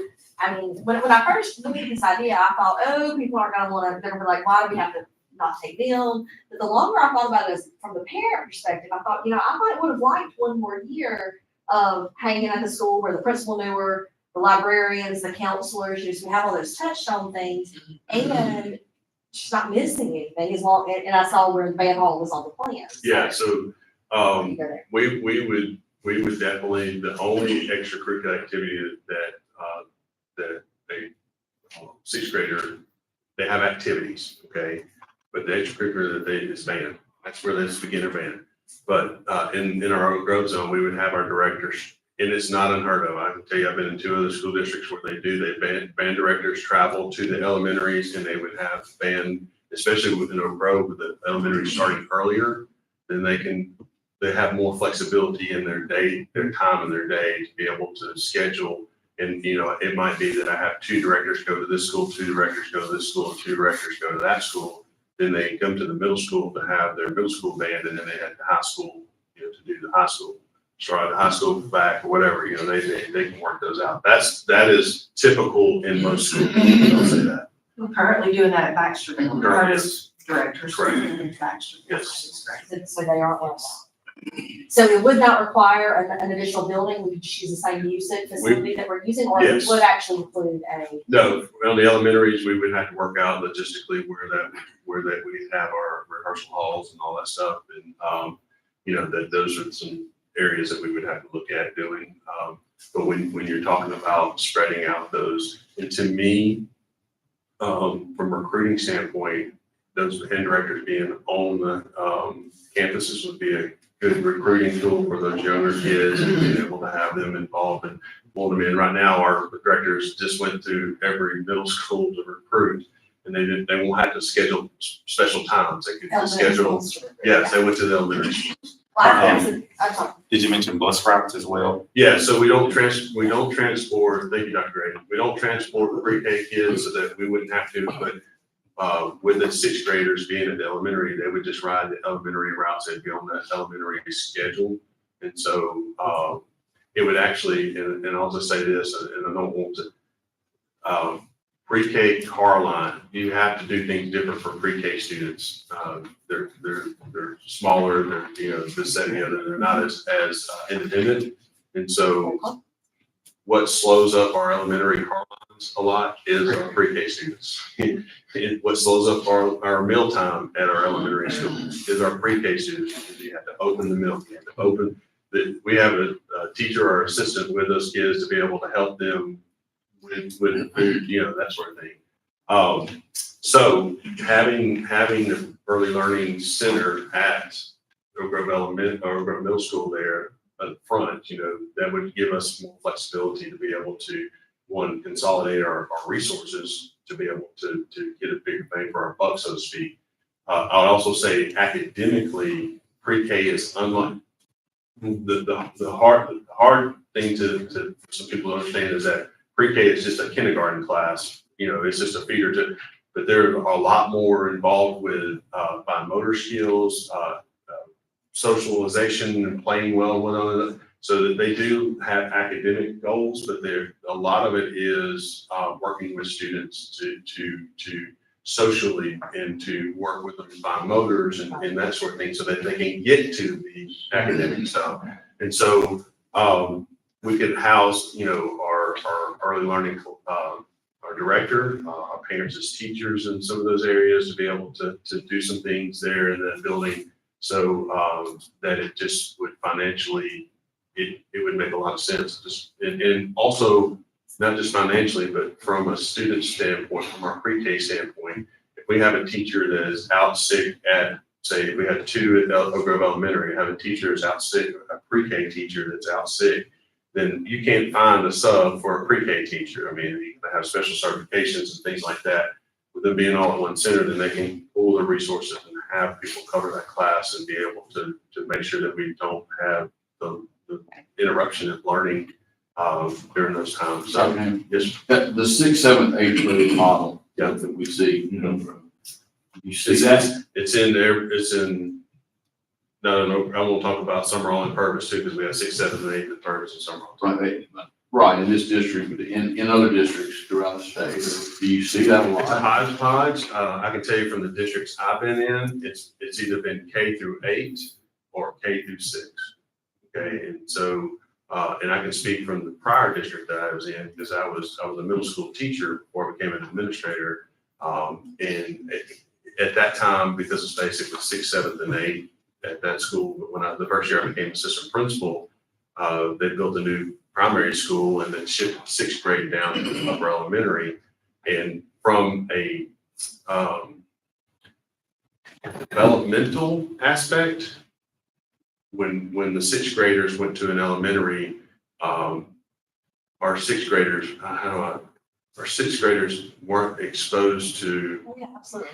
when I first looked at this idea, I thought, people aren't gonna wanna, they're gonna be like, why do we have to not take them? But the longer I thought about it from the parent perspective, I thought, I might would have liked one more year of hanging at the school where the principal knew her, the librarians, the counselors, we have all those touchstone things, and she's not missing anything as long, and I saw where the band hall was on the plan. Yeah, so, You go there. we would definitely, the only extracurricular activity that a sixth grader, they have activities, okay? But the extracurricular is band. That's where they begin their band. But in our Oak Grove zone, we would have our directors, and it's not unheard of. I can tell you, I've been in 2 other school districts where band directors travel to the elementaries, and they would have band, especially within Oak Grove, with the elementary starting earlier, then they have more flexibility in their time in their day to be able to schedule. And, it might be that I have 2 directors go to this school, 2 directors go to this school, 2 directors go to that school. Then they come to the middle school to have their middle school band, and then they head to high school, to do the high school, start the high school back or whatever, they can work those out. That is typical in most schools. I'll say that. We're currently doing that at Baxter. Yes. Directors. Correct. in Baxter. Yes. So they aren't less. So it would not require an additional building, we could just use the same music facility that we're using, or it Yes. would actually include No, on the elementaries, we would have to work out logistically where we have our rehearsal halls and all that stuff. And, those are some areas that we would have to look at doing. But when you're talking about spreading out those, and to me, from a recruiting standpoint, those band directors being on the campuses would be a good recruiting tool for those younger kids, and being able to have them involved and pull them in. Right now, our directors just went through every middle school to recruit, and they won't have to schedule special times. They could just schedule. Yes, they went to the elementary schools. I talked Did you mention bus routes as well? Yeah, so we don't transport, thank you, Dr. Grady. We don't transport pre-K kids so that we wouldn't have to, but with the sixth graders being at the elementary, they would just ride the elementary routes. They'd be on that elementary schedule. And so, it would actually, and I'll just say this, and I don't want to, pre-K car line, you have to do things different for pre-K students. They're smaller, they're, this, that, and the other, they're not as independent. And so what slows up our elementary car lines a lot is our pre-K students. What slows up our mealtime at our elementary school is our pre-K students, because you have to open the milk, you have to open, we have a teacher or assistant with those kids to be able to help them with food, that sort of thing. So having the early learning center at Oak Grove Middle School there at the front, that would give us more flexibility to be able to, one, consolidate our resources to be able to get a bigger bang for our buck, so to speak. I would also say academically, pre-K is unlike the hard thing to for some people to understand is that pre-K is just a kindergarten class, it's just a feeder to, but they're a lot more involved with fine motor skills, socialization and playing well with one another. So that they do have academic goals, but a lot of it is working with students to socially and to work with them in fine motors and that sort of thing, so that they can get to the academic stuff. And so we could house, our early learning, our director, our parents as teachers in some of those areas to be able to do some things there in that building, so that it just would financially, it would make a lot of sense. And also, not just financially, but from a student standpoint, from our pre-K standpoint, if we have a teacher that is out sick at, say, if we had two at Oak Grove Elementary, have a teacher that's out sick, a pre-K teacher that's out sick, then you can't find a sub for a pre-K teacher. I mean, they have special certifications and things like that. With them being all at one center, then they can pool their resources and have people cover that class and be able to make sure that we don't have the interruption of learning during those times. So, yes, The 6th, 7th, 8th grade model Yeah. that we see, you see it's that? it's in there. It's in. No, I won't talk about summer all in purpose too, because we have 6, 7, and 8 in purpose and summer all. Right, in this district, but in other districts throughout the state, do you see that a It's a lot? hodgepodge. I can tell you from the districts I've been in, it's either been K through 8 or K through 6. Okay, and so, and I can speak from the prior district that I was in, because I was a middle school teacher before I became an administrator. And at that time, because it's basically 6th, 7th, and 8th at that school, but the first year I became assistant principal, they built a new primary school and then shipped 6th grade down to upper elementary. And from a developmental aspect, when the 6th graders went to an elementary, our 6th graders, our 6th graders weren't exposed to Oh, yeah, absolutely.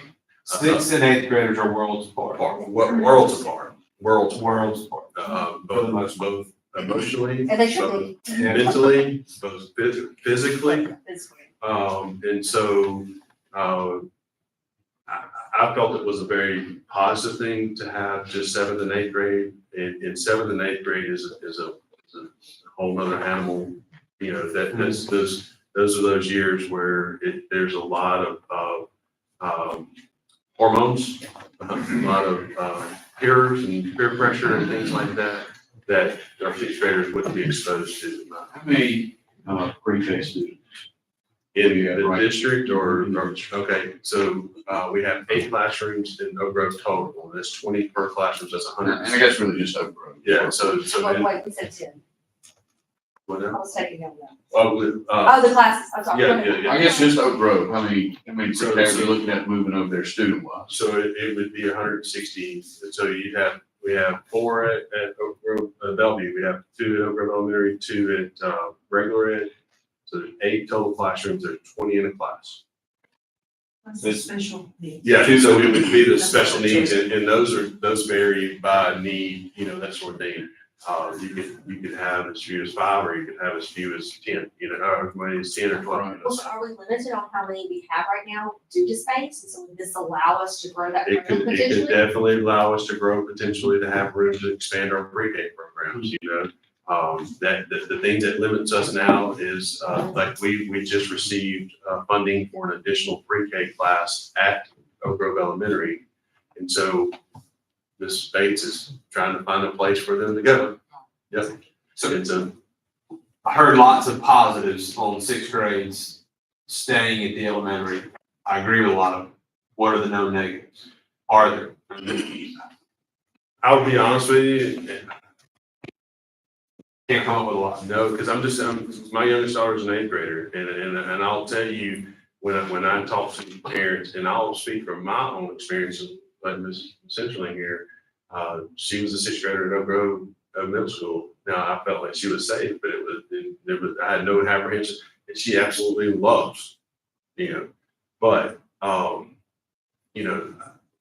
6th and 8th graders are worlds apart. worlds apart. Worlds apart. Both emotionally, And they should both be. mentally, both physically. Physically. And so, I felt it was a very positive thing to have just 7th and 8th grade. And 7th and 8th grade is a whole nother animal. Those are those years where there's a lot of hormones, a lot of peers and peer pressure and things like that our 6th graders wouldn't be exposed to. How many pre-K students? In Yeah, the right. district or, okay, so, we have 8 classrooms in Oak Grove total, and that's 20 per classroom, so that's And 100. I guess really just Oak Grove. Yeah, so Wait, we said 10. I whatever. was taking over that. Oh, Oh, the classes, I'm sorry. yeah. I guess just Oak Grove, how many So- pre-K are you looking at moving over there student wise? So it would be 160, so we have 4 at Oak Grove, Bellevue, we have 2 at Oak Grove Elementary, 2 at, regular ed. So there's 8 total classrooms, there's 20 in a class. That's a special needs. Yeah, so it would be the special needs, and those vary by need, that sort of thing. You could have as few as 5, or you could have as few as 10, or as many as 10 or 12. Well, so are we limited on how many we have right now due to space? And so would this allow us to grow that It program could potentially? definitely allow us to grow, potentially to have room to expand our pre-K programs, the thing that limits us now is, like, we just received, funding for an additional pre-K class at Oak Grove Elementary. And so Ms. Bates is trying to find a place for them to go. Yep. So it's I heard lots of positives on 6th grades staying at the elementary. I agree with a lot of them. What are the no negatives? Are there? I'll be honest with you, Can't come up with a lot. no, because my youngest daughter's an 8th grader, and I'll tell you, when I talk to parents, and I'll speak from my own experiences, like Ms. Centraling here, she was a 6th grader at Oak Grove Middle School. Now, I felt like she was safe, but I had no apprehension, and she absolutely loves, but,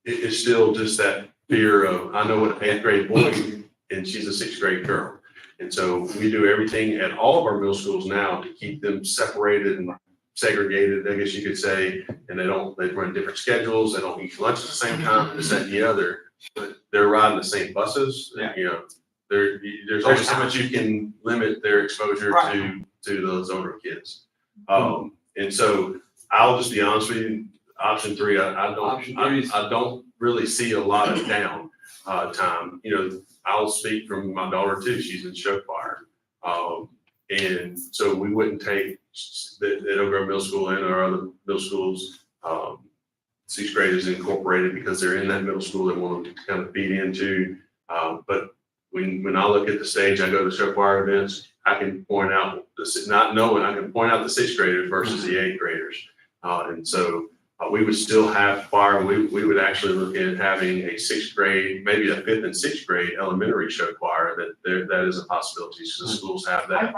it's still just that fear of, I know what an 8th grade boy, and she's a 6th grade girl. And so we do everything at all of our middle schools now to keep them separated and segregated, I guess you could say, and they run different schedules, they don't eat lunch at the same time, this, that, and the other, but they're riding the same buses, Yeah. There's only so much you can limit their exposure to those older kids. And so I'll just be honest with you, option 3, I don't really see a lot of down time. I'll speak from my daughter too, she's in show choir. And so we wouldn't take the Oak Grove Middle School and our other middle schools, 6th graders incorporated because they're in that middle school that want to kind of feed into. But when I look at the stage, I go to show choir events, I can point out, I can point out the 6th graders versus the 8th graders. And so we would still have choir. We would actually look at having a 6th grade, maybe a 5th and 6th grade elementary show choir. That is a possibility. So the schools have that.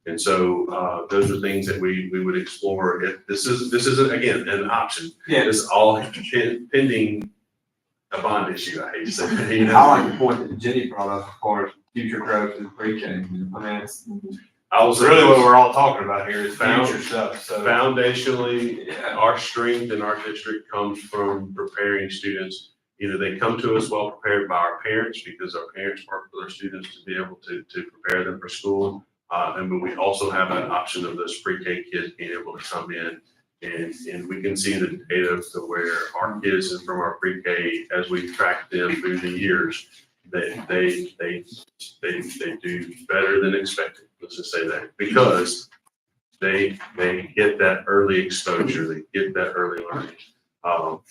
And so those are things that we would explore. If this isn't, again, an option. Yeah. This is all pending a bond issue, I hate to say. I like the point that Jenny brought up as far as future growth in pre-K. I mean, it's really what we're all talking about here is future stuff, so. Foundationally, our strength in our district comes from preparing students. Either they come to us well prepared by our parents, because our parents work with our students to be able to prepare them for school. But we also have an option of those pre-K kids being able to come in, and we can see the data to where our kids from our pre-K, as we track them through the years, they do better than expected. Let's just say that, because they get that early exposure, they get that early learning. I'll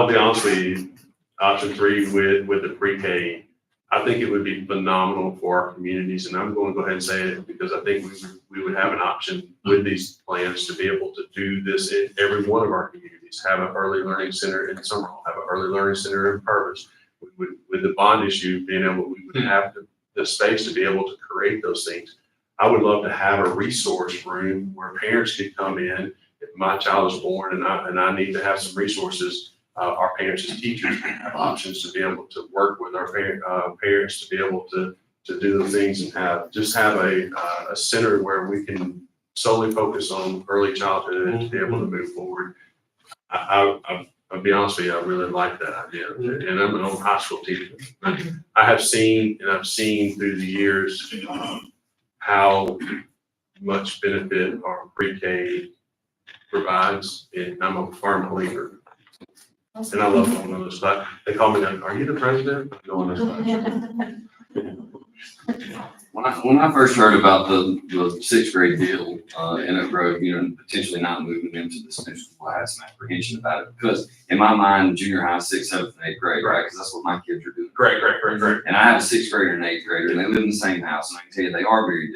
be honest with you, option 3 with the pre-K, I think it would be phenomenal for our communities, and I'm going to go ahead and say it because I think we would have an option with these plans to be able to do this in every one of our communities. Have an early learning center in Summerall, have an early learning center in Purvis. With the bond issue being able, we would have the space to be able to create those things. I would love to have a resource room where parents could come in. If my child is born and I need to have some resources, our parents as teachers have options to be able to work with our parents to be able to do the things and have a center where we can solely focus on early childhood and to be able to move forward. I'll be honest with you, I really like that idea, and I'm an old high school teacher. I have seen through the years how much benefit our pre-K provides, and I'm a firm believer. And I love going on this side. They call me, are you the president? Go on this side. When I first heard about the 6th grade deal, in Oak Grove, potentially not moving them to this new school, I had some apprehension about it, because in my mind, junior high, 6th, 7th, and 8th grade, right? Because that's what my kids are doing. Great. And I have a 6th grader and an 8th grader, and they live in the same house, and I can tell you they are very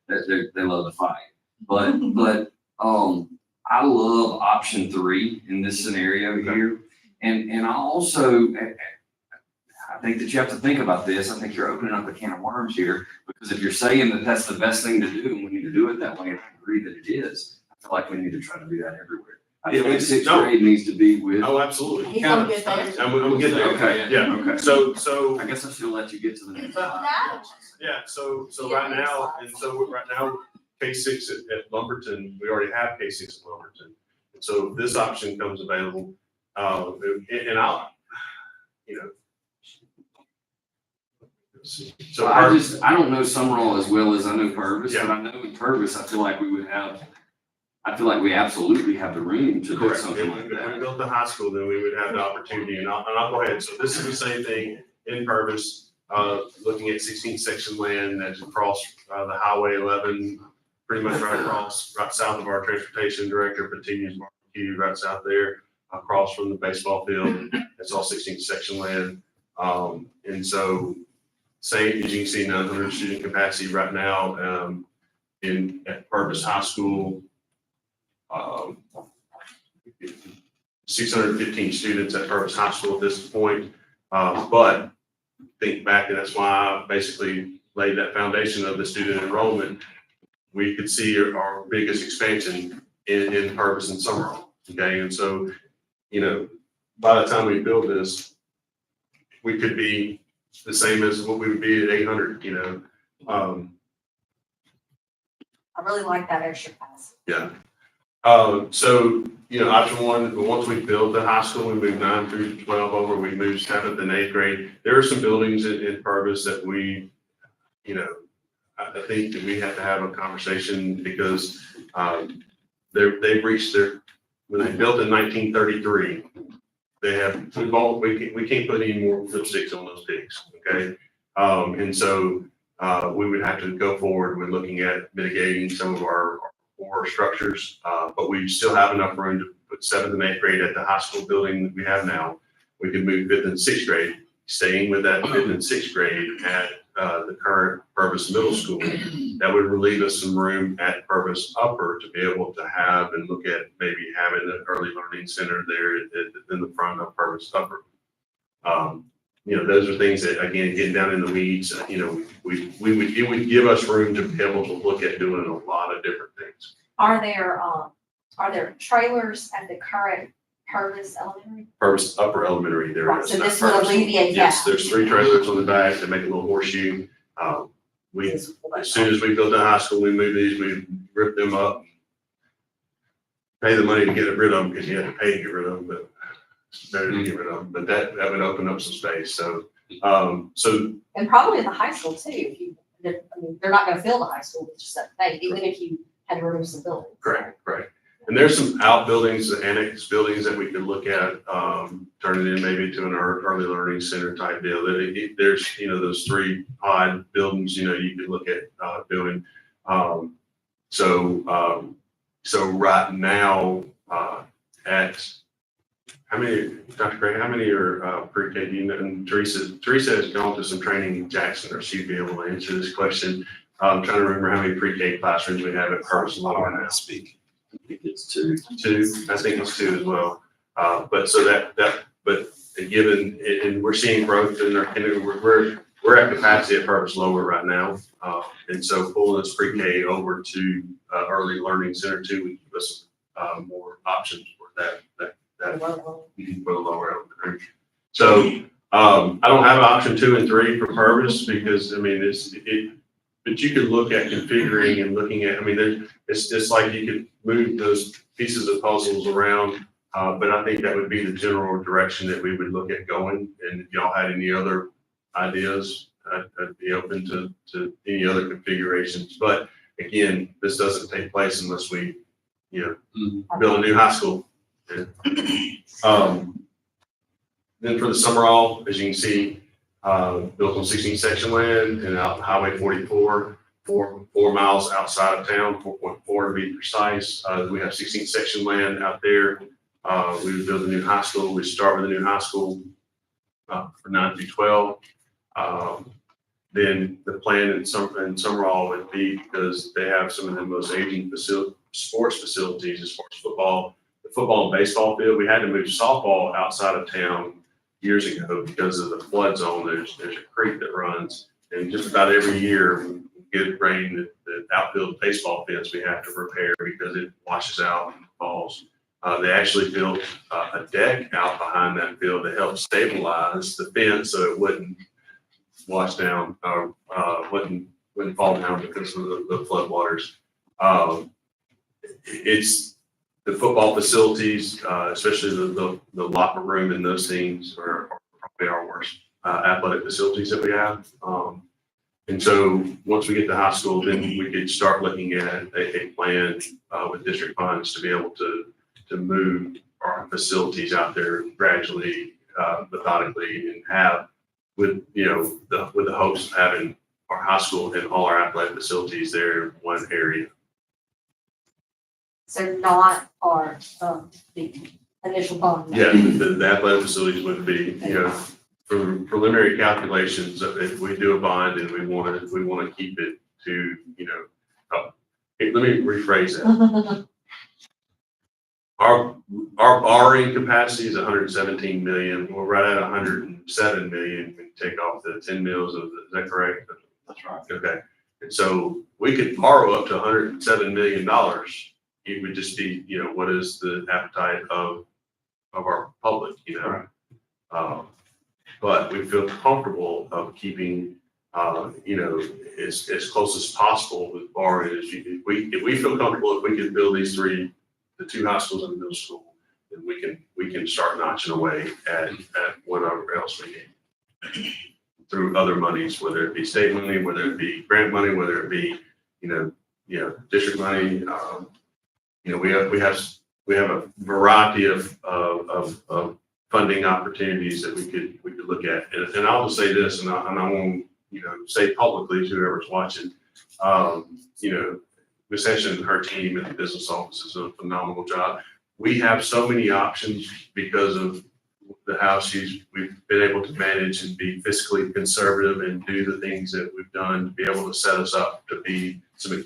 different. They love to fight. But I love option 3 in this scenario here. And I think that you have to think about this. I think you're opening up a can of worms here, because if you're saying that that's the best thing to do and we need to do it that way, and I agree that it is, I feel like we need to try to do that everywhere. I think sixth No. grade needs to be with. Oh, absolutely. He's gonna get there. I'm gonna get there. Okay, Yeah, okay. so, I guess I should let you get to the next. No. yeah, so right now, right now, K-6 at Lumberton, we already have K-6 at Lumberton. And so if this option comes available, and I'll, you know. So I don't know Summerall as well as I know Purvis, but I know in Purvis, I feel like we absolutely have the room to do correct, something if like we that. built the high school, then we would have the opportunity, and I'll go ahead. So this is the same thing in Purvis, looking at 16 section land that's across, the Highway 11, pretty much right across, right south of our transportation director, Petinia's barbecue, right south there, across from the baseball field. It's all 16 section land. And so same, as you can see, 900 student capacity right now, at Purvis High School. 615 students at Purvis High School at this point. But think back, and that's why I basically laid that foundation of the student enrollment. We could see our biggest expansion in Purvis and Summerall. Okay, and so, you know, by the time we build this, we could be the same as what we would be at 800, you know. I really like that extra pass. Yeah. So, you know, option one, once we build the high school, we move 9 through 12 over, we move 7th and 8th grade. There are some buildings in Purvis that we, you know, I think that we have to have a conversation because, they've reached when they built in 1933, they have, we can't put any more lipsticks on those pigs, okay? And so, we would have to go forward with looking at mitigating some of our core structures, but we still have enough room to put 7th and 8th grade at the high school building that we have now. We can move 5th and 6th grade, staying with that 5th and 6th grade at the current Purvis Middle School. That would relieve us some room at Purvis Upper to be able to have and look at maybe having an early learning center there in the front of Purvis Upper. You know, those are things that, again, getting down in the weeds, you know, it would give us room to be able to look at doing a lot of different things. Are there trailers at the current Purvis Elementary? Purvis Upper Elementary, there Right, is. so not this would Purvis. alleviate that. Yes, there's 3 trailers on the back that make a little horseshoe. As soon as we built the high school, we moved these, we ripped them up. Pay the money to get rid of them because you had to pay to get rid of them, but it's better to get rid of them. But that would open up some space. So, And probably in the high school too, if you, I mean, they're not gonna fill the high school with just that thing, even if you had to remove some buildings. correct. And there's some outbuildings, annex buildings that we could look at, turning in maybe to an early learning center type deal. There's, you know, those 3 odd buildings, you know, you could look at, doing. So right now, at, how many, Dr. Gray, how many are pre-K? Do you know? And Teresa has gone to some training in Jackson, or she'd be able to answer this question. I'm trying to remember how many pre-K classrooms we have at Purvis Lower now. I think it's 2. 2, I think it's 2 as well. But so but given, and we're seeing growth in our, and we're at capacity at Purvis Lower right now. And so pulling this pre-K over to early learning center 2 would give us more options for that for the lower elementary. So I don't have option 2 and 3 for Purvis because, I mean, but you could look at configuring and looking at, I mean, it's just like you could move those pieces of puzzles around. But I think that would be the general direction that we would look at going. And if y'all had any other ideas, I'd be open to any other configurations. But again, this doesn't take place unless we, you know, build a new high school. Then for the Summerall, as you can see, built on 16 section land and out Highway 44, 4 miles outside of town, 4.4 to be precise. We have 16 section land out there. We would build a new high school. We start with a new high school for 9 through 12. Then the plan in Summerall would be, because they have some of the most aging sports facilities as far as football, the football and baseball field. We had to move softball outside of town years ago because of the flood zone. There's a creek that runs, and just about every year we get rain, the outfield baseball fence we have to repair because it washes out and falls. They actually built a deck out behind that field to help stabilize the fence so it wouldn't wash down or wouldn't fall down because of the floodwaters. It's the football facilities, especially the locker room and those things are probably our worst athletic facilities that we have. And so once we get to high school, then we could start looking at a plan with district funds to be able to move our facilities out there gradually, methodically, and have with with the hopes of having our high school and all our athletic facilities there in one area. So not our, the initial bond. Yeah, the athletic facilities would be, from preliminary calculations, if we do a bond and we want to keep it to, hey, let me rephrase that. Our borrowing capacity is 117 million. We're right at 107 million. We take off the 10 mils is that correct? That's right. Okay. And so we could borrow up to $107 million. It would just be, what is the appetite of our public, Right. But we feel comfortable of keeping, as close as possible with borrowing. If we feel comfortable, if we can build the two high schools and the middle school, then we can start notching away at whatever else we need through other monies, whether it be state money, whether it be grant money, whether it be, district money. We have a variety of funding opportunities that we could look at. And I'll just say this, and I won't, say publicly to whoever's watching, Ms. Hession and her team at the business office is a phenomenal job. We have so many options because of the house we've been able to manage and be fiscally conservative and do the things that we've done to be able to set us up to be to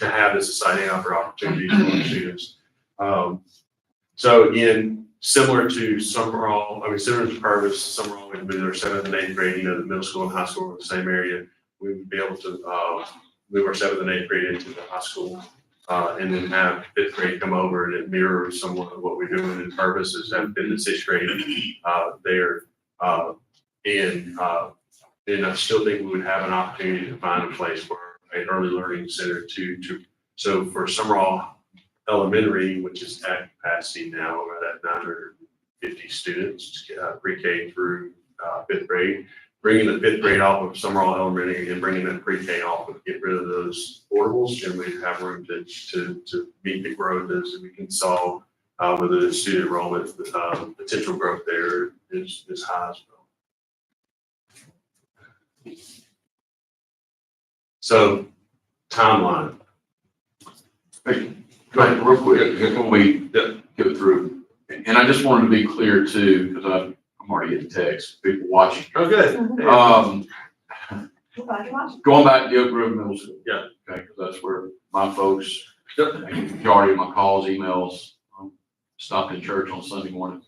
have this exciting opportunities for our students. So again, similar to Summerall, similar to Purvis, Summerall would be their 7th and 8th grade, the middle school and high school in the same area. We would be able to move our 7th and 8th grade into the high school, and then have 5th grade come over, and it mirrors somewhat of what we're doing in Purvis is have 5th and 6th grade there. And I still think we would have an opportunity to find a place for an early learning center so for Summerall Elementary, which is at capacity now, we're at 950 students, pre-K through 5th grade. Bringing the 5th grade off of Summerall Elementary and bringing that pre-K off and get rid of those portables, and we have room to meet the growth as we can solve with the student enrollment. Potential growth there is high as well. So, timeline. Hey, go ahead, real quick, when we go through, and I just wanted to be clear too, because I'm already getting texts, people watching. Oh, good. Going back to Oak Grove Middle School. Yeah. Okay, because that's where my folks, the majority of my calls, emails, stopped in church on Sunday morning.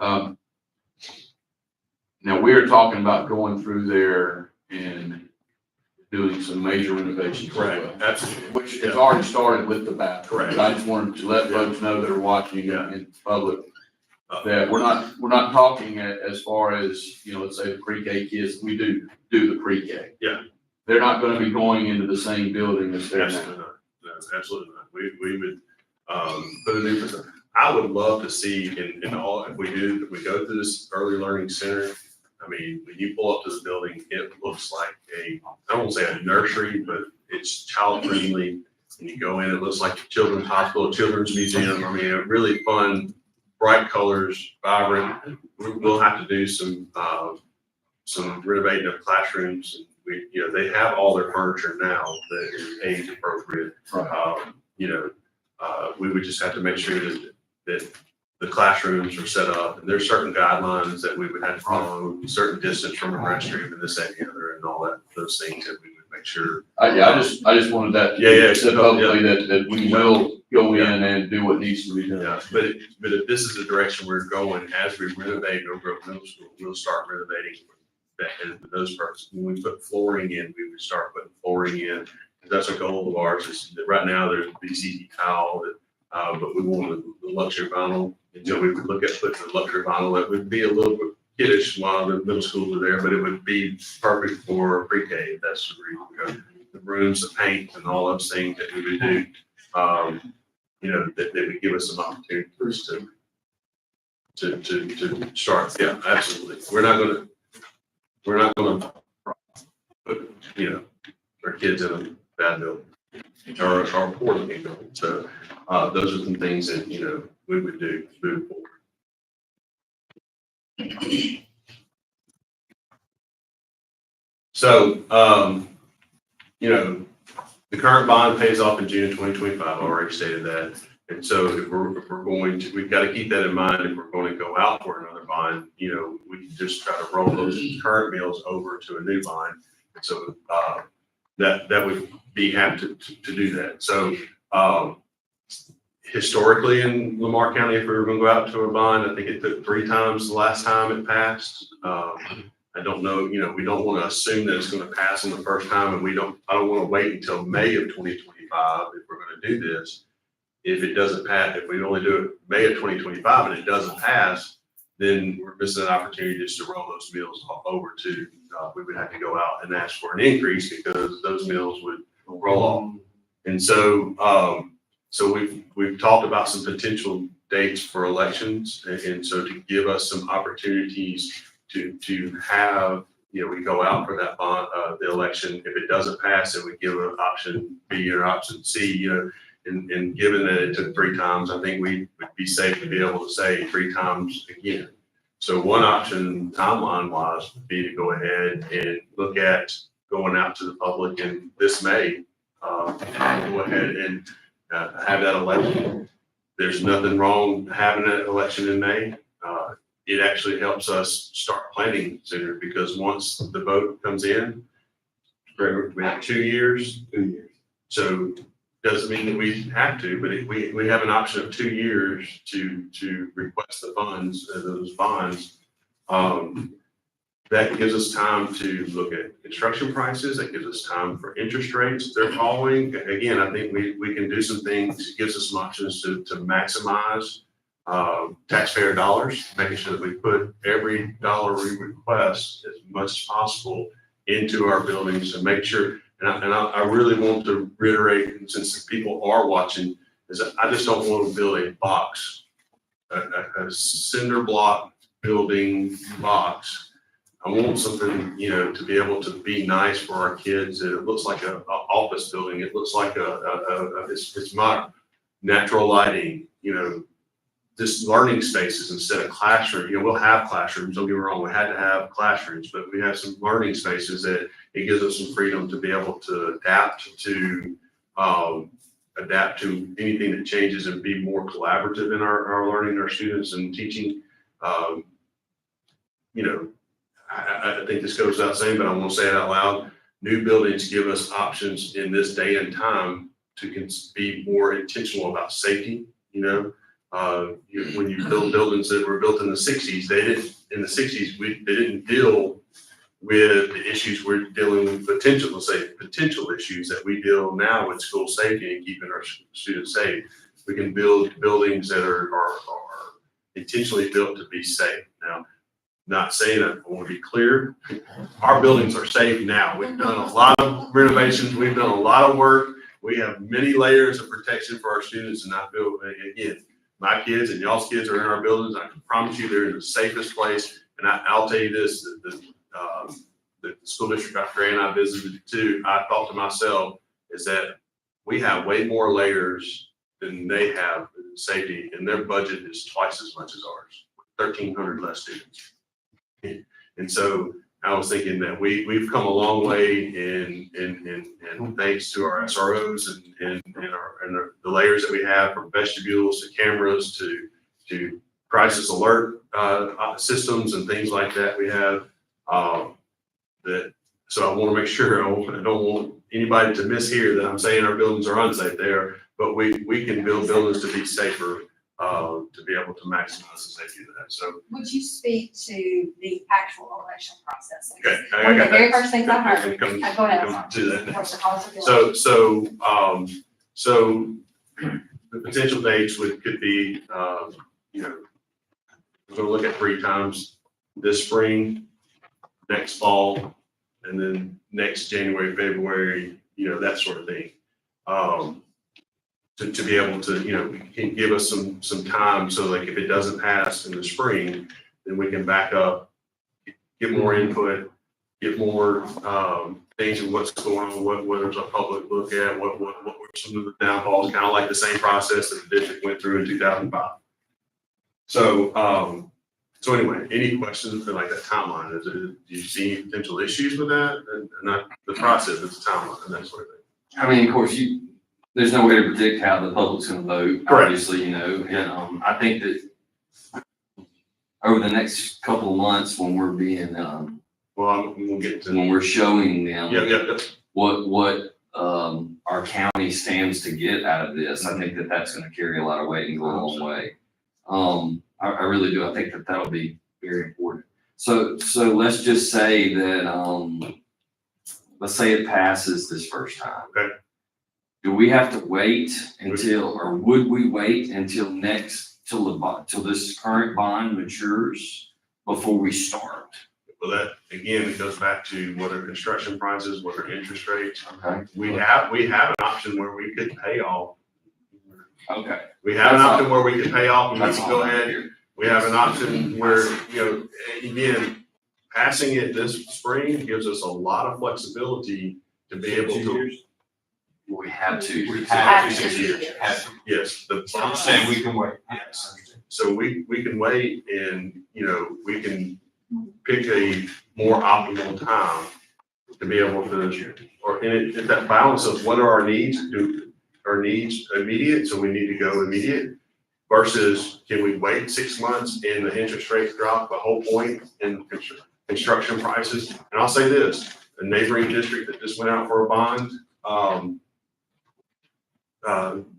Now we're talking about going through there and doing some major renovations. Correct, absolutely. Which has already started with the bathroom. Correct. I just wanted to let folks know that are watching in public that we're not talking as far as, let's say the pre-K kids, we do the pre-K. Yeah. They're not going to be going into the same building as they're Absolutely now. not. No, absolutely not. We would, put a new facility. I would love to see in all, if we go through this early learning center, when you pull up to the building, it looks like I won't say a nursery, but it's child friendly. And you go in, it looks like a children's hospital, children's museum. A really fun, bright colors, vibrant. We'll have to do some renovating of classrooms. They have all their furniture now that is age appropriate. Right. We would just have to make sure that the classrooms are set up, and there's certain guidelines that we would have to follow, certain distance from a restroom and this, that, and the other, and all that, those things that we would make sure. I just wanted that to be said publicly that we will go in and do what needs to be done. Yeah, but if this is the direction we're going, as we renovate Oak Grove Middle School, we'll start renovating those parts. When we put flooring in, we would start putting flooring in. That's a goal of ours. Is that right now there's BCD tile that but we wanted the luxury vinyl. And so we would look at putting the luxury vinyl that would be a little bit kiddish while the middle schools are there, but it would be perfect for pre-K. That's the reason. The rooms, the paint, and all those things that we would do. That they would give us some opportunities to start. Yeah, absolutely. We're not gonna put, our kids in a bad building or poor looking building. So, those are some things that, we would do moving forward. So, the current bond pays off in June of 2025. I already stated that. And so if we're going to, we've got to keep that in mind. If we're going to go out for another bond, we can just try to roll those current mills over to a new bond. So, that would be happy to do that. So, historically in Lamar County, if we were going to go out to a bond, I think it took 3 times the last time it passed. I don't know, we don't want to assume that it's going to pass on the first time, and I don't want to wait until May of 2025 if we're going to do this. If it doesn't pass, if we only do it May of 2025 and it doesn't pass, then we're missing an opportunity just to roll those mills over to, we would have to go out and ask for an increase because those mills would roll off. And so, we've talked about some potential dates for elections. And so to give us some opportunities to have, we go out for that bond, the election. If it doesn't pass, then we give an option B or option C, and given that it took 3 times, I think we would be safe to be able to say 3 times again. So one option timeline wise would be to go ahead and look at going out to the public in this May, go ahead and have that election. There's nothing wrong having an election in May. It actually helps us start planning sooner because once the vote comes in, we have 2 years. 2 years. So doesn't mean that we have to, but we have an option of 2 years to request the funds, those bonds. That gives us time to look at construction prices. That gives us time for interest rates they're following. Again, I think we can do some things. It gives us some options to maximize taxpayer dollars, making sure that we put every dollar we request as much as possible into our buildings and make sure. And I really want to reiterate, since people are watching, is that I just don't want to build a box, a cinder block building box. I want something, to be able to be nice for our kids. It looks like a office building. It looks like it's not natural lighting, just learning spaces instead of classroom. We'll have classrooms. Don't get me wrong. We had to have classrooms, but we have some learning spaces that it gives us some freedom to be able to adapt to anything that changes and be more collaborative in our learning, our students and teaching. I think this goes without saying, but I want to say it out loud. New buildings give us options in this day and time to be more intentional about safety. When you build buildings that were built in the 60s, they didn't deal with the issues we're dealing with, potential issues that we deal now with school safety and keeping our students safe. We can build buildings that are intentionally built to be safe. Now, not saying that, I want to be clear, our buildings are safe now. We've done a lot of renovations. We've done a lot of work. We have many layers of protection for our students, and I feel, again, my kids and y'all's kids are in our buildings. I can promise you they're in the safest place. And I'll tell you this, the school district Dr. and I visited too, I thought to myself is that we have way more layers than they have in safety, and their budget is twice as much as ours, 1,300 less students. And so I was thinking that we've come a long way in thanks to our SROs and the layers that we have, from vestibules to cameras to crisis alert systems and things like that. We have so I want to make sure I don't want anybody to mishear that I'm saying our buildings are unsafe there, but we can build buildings to be safer, to be able to maximize the safety of that. So Would you speak to the actual election process? okay, One of the very first things I heard. Come Go ahead. to that. What's the policy? So the potential dates could be, you know, we're gonna look at 3 times this spring, next fall, and then next January, February, you know, that sort of thing. To be able to, you know, can give us some time, so like if it doesn't pass in the spring, then we can back up, get more input, get more, things of what's going on, what does our public look at, what were some of the downfalls, kind of like the same process that the district went through in 2005. So, so anyway, any questions for like that timeline? Do you see any potential issues with that? And not the process, it's the timeline and that sort of thing. I mean, of course, there's no way to predict how the public's gonna vote, Correct. obviously, you know, and, I think that over the next couple of months, when we're being, Well, we'll get to. when we're showing them Yeah. what our county stands to get out of this, I think that that's gonna carry a lot of weight and go a long way. I really do. I think that that'll be very important. So let's just say that, let's say it passes this first time. Okay. Do we have to wait until, or would we wait until till this current bond matures before we start? Well, that, again, it goes back to what are construction prices, what are interest rates. Okay. We have an option where we could pay off. Okay. We have an That's option where we could pay off and we That's can all go I ahead. hear. We have an option where, you know, again, passing it this spring gives us a lot of flexibility to be able to. We have to. We have to. 6 years. Yes, I'm saying we can wait. Yes. So we can wait and, you know, we can pick a more optimal time to be able to, or in that balance of what are our needs, our needs immediate, so we need to go immediate, versus can we wait 6 months and the interest rates drop a whole point in construction prices? And I'll say this, the neighboring district that just went out for a bond,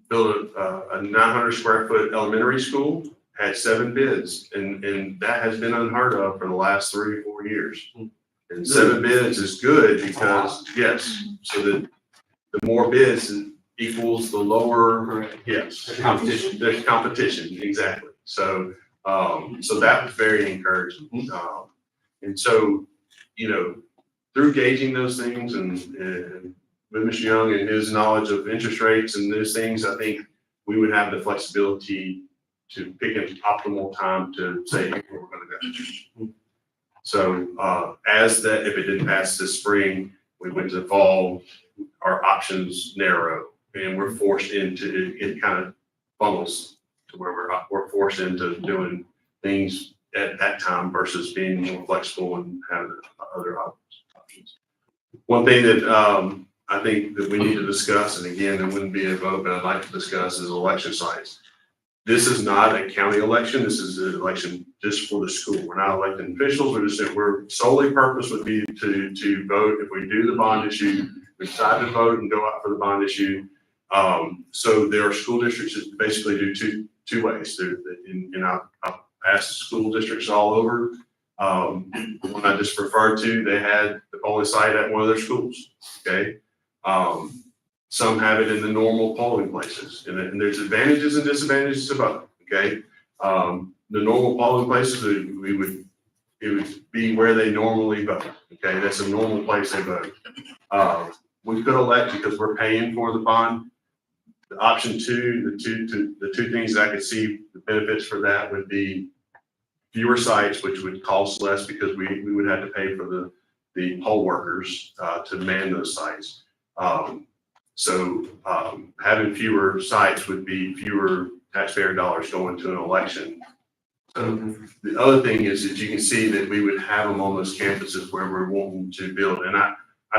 built a 900 square foot elementary school, had 7 bids, and that has been unheard of for the last 3 or 4 years. And 7 bids is good because, yes, so that the more bids equals the lower, yes. There's competition. There's competition, exactly. So, so that was very encouraging. And so, you know, through gauging those things and with Mr. Young and his knowledge of interest rates and those things, I think we would have the flexibility to pick an optimal time to say, hey, we're gonna go. So, as that, if it didn't pass this spring, we went to the fall, our options narrow, and we're forced into, it kind of funnels to where we're forced into doing things at that time versus being more flexible and having other options. One thing that, I think that we need to discuss, and again, it wouldn't be a vote, but I'd like to discuss, is election sites. This is not a county election. This is an election just for the school. We're not electing officials. We're solely purpose would be to vote if we do the bond issue. We decide to vote and go out for the bond issue. So there are school districts that basically do two ways. And I've asked school districts all over. The one I just referred to, they had the polling site at one of their schools. Okay. Some have it in the normal polling places, and there's advantages and disadvantages to both, okay? The normal polling places, it would be where they normally vote, okay? That's a normal place they vote. We could elect, because we're paying for the bond, the option two, the two things that I could see the benefits for that would be fewer sites, which would cost less because we would have to pay for the poll workers to man those sites. So having fewer sites would be fewer taxpayer dollars going to an election. So the other thing is that you can see that we would have them on those campuses where we're wanting to build. And I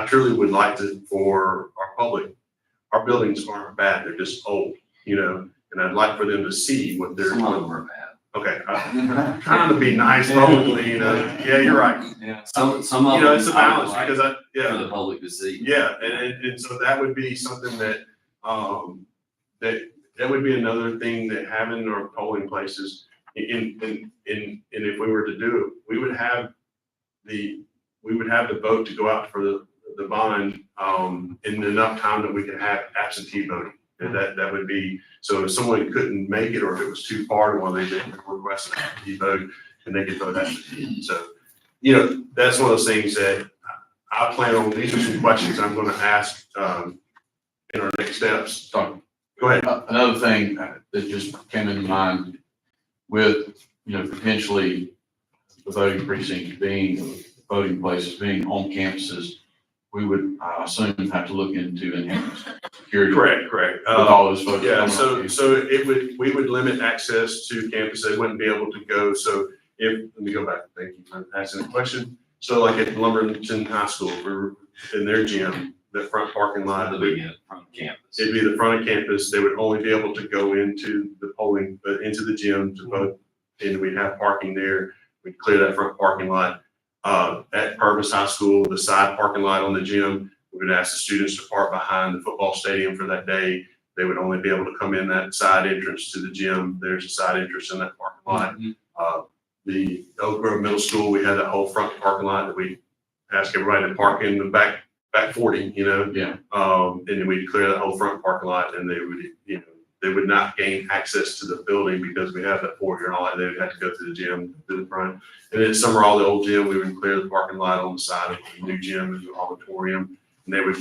truly would like to, for our public, our buildings aren't bad, they're just old, you know, and I'd like for them to see what they're. Some of them are bad. Okay, I'm trying to be nice publicly, you know, yeah, you're right. Yeah. Some of them. You know, it's a I would balance like because for the public to see. Yeah, and so that would be something that, that would be another thing that having our polling places, and if we were to do it, we would have the vote to go out for the bond, in enough time that we could have absentee voting And that would be, so if someone couldn't make it, or if it was too far, well, they didn't request an absentee vote, and they could vote absentee. So, that's one of those things that I plan on, these are some questions I'm gonna ask, in our next steps. Sorry. Go ahead. Another thing that just came into mind with, potentially the voting precincts being, voting places being on campuses, we would, I assume, have to look into enhanced security. Correct. With all those folks. Yeah, coming up. so we would limit access to campus. They wouldn't be able to go. So let me go back. Thank you for asking the question. So like at Lumberton High School, we're in their gym, the front parking lot, It'll be from campus. it'd be the front of campus. They would only be able to go into the polling, into the gym to vote. And we'd have parking there. We'd clear that front parking lot. At Purvis High School, the side parking lot on the gym, we would ask the students to park behind the football stadium for that day. They would only be able to come in that side entrance to the gym. There's a side entrance in that parking lot. The Oak Grove Middle School, we had that whole front parking lot that we ask everybody to park in the back 40, Yeah. and then we'd clear that whole front parking lot, and they would, they would not gain access to the building because we have that foyer and all that. They would have to go to the gym, to the front. And then somewhere all the old gym, we would clear the parking lot on the side of the new gym and the auditorium, and they would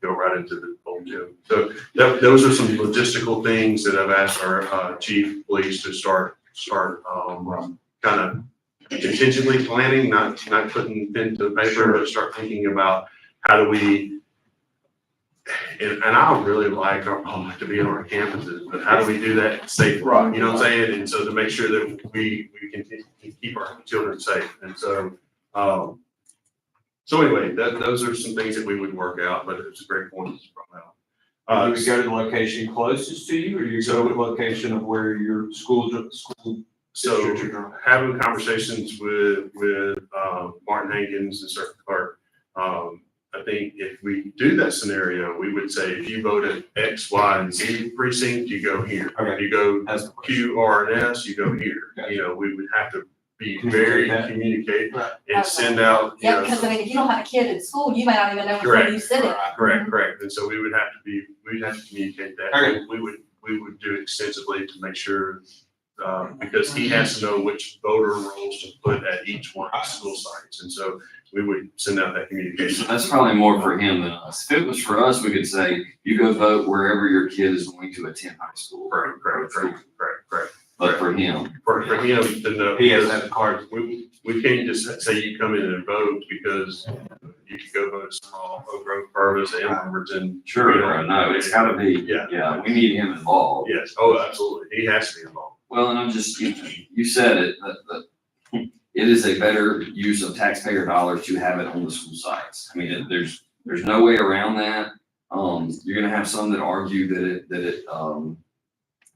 go right into the old gym. So those are some logistical things that I've asked our chief of police to start kind of contingently planning, not putting pen to paper, but start thinking about how do we, and I really like to be on our campuses, but how do we do that safely? Right. You know what I'm saying? And so to make sure that we can keep our children safe. And so, anyway, those are some things that we would work out, but it's a great point that's brought out. You would go to the location closest to you, or you go to the location of where your school So districts are? having conversations with Martin Hankins and Circuit Clerk, I think if we do that scenario, we would say, if you vote at X, Y, and Z precinct, you go here. Okay. If you go As Q, R, and S, you go here. Okay. We would have to be very communicate Right. and send out, Yeah, because I mean, if you don't have a kid in school, you might not even know before Correct. you sit it. correct. And so we'd have to communicate that. Okay. We would do it extensively to make sure, because he has to know which voter rolls to put at each one of the school sites. And so we would send out that communication. That's probably more for him than us. If it was for us, we could say, you go vote wherever your kid is going to attend high school. Correct. But for him, For him to know. He has that card. We can't just say you come in and vote, because you could go vote at Small, Oak Grove, Purvis, and Lumberton. sure, no, it's gotta be, Yeah. we need him involved. Yes, oh, absolutely. He has to be involved. Well, and I'm just, you said it, that it is a better use of taxpayer dollars to have it on the school sites. I mean, there's no way around that. You're gonna have some that argue that it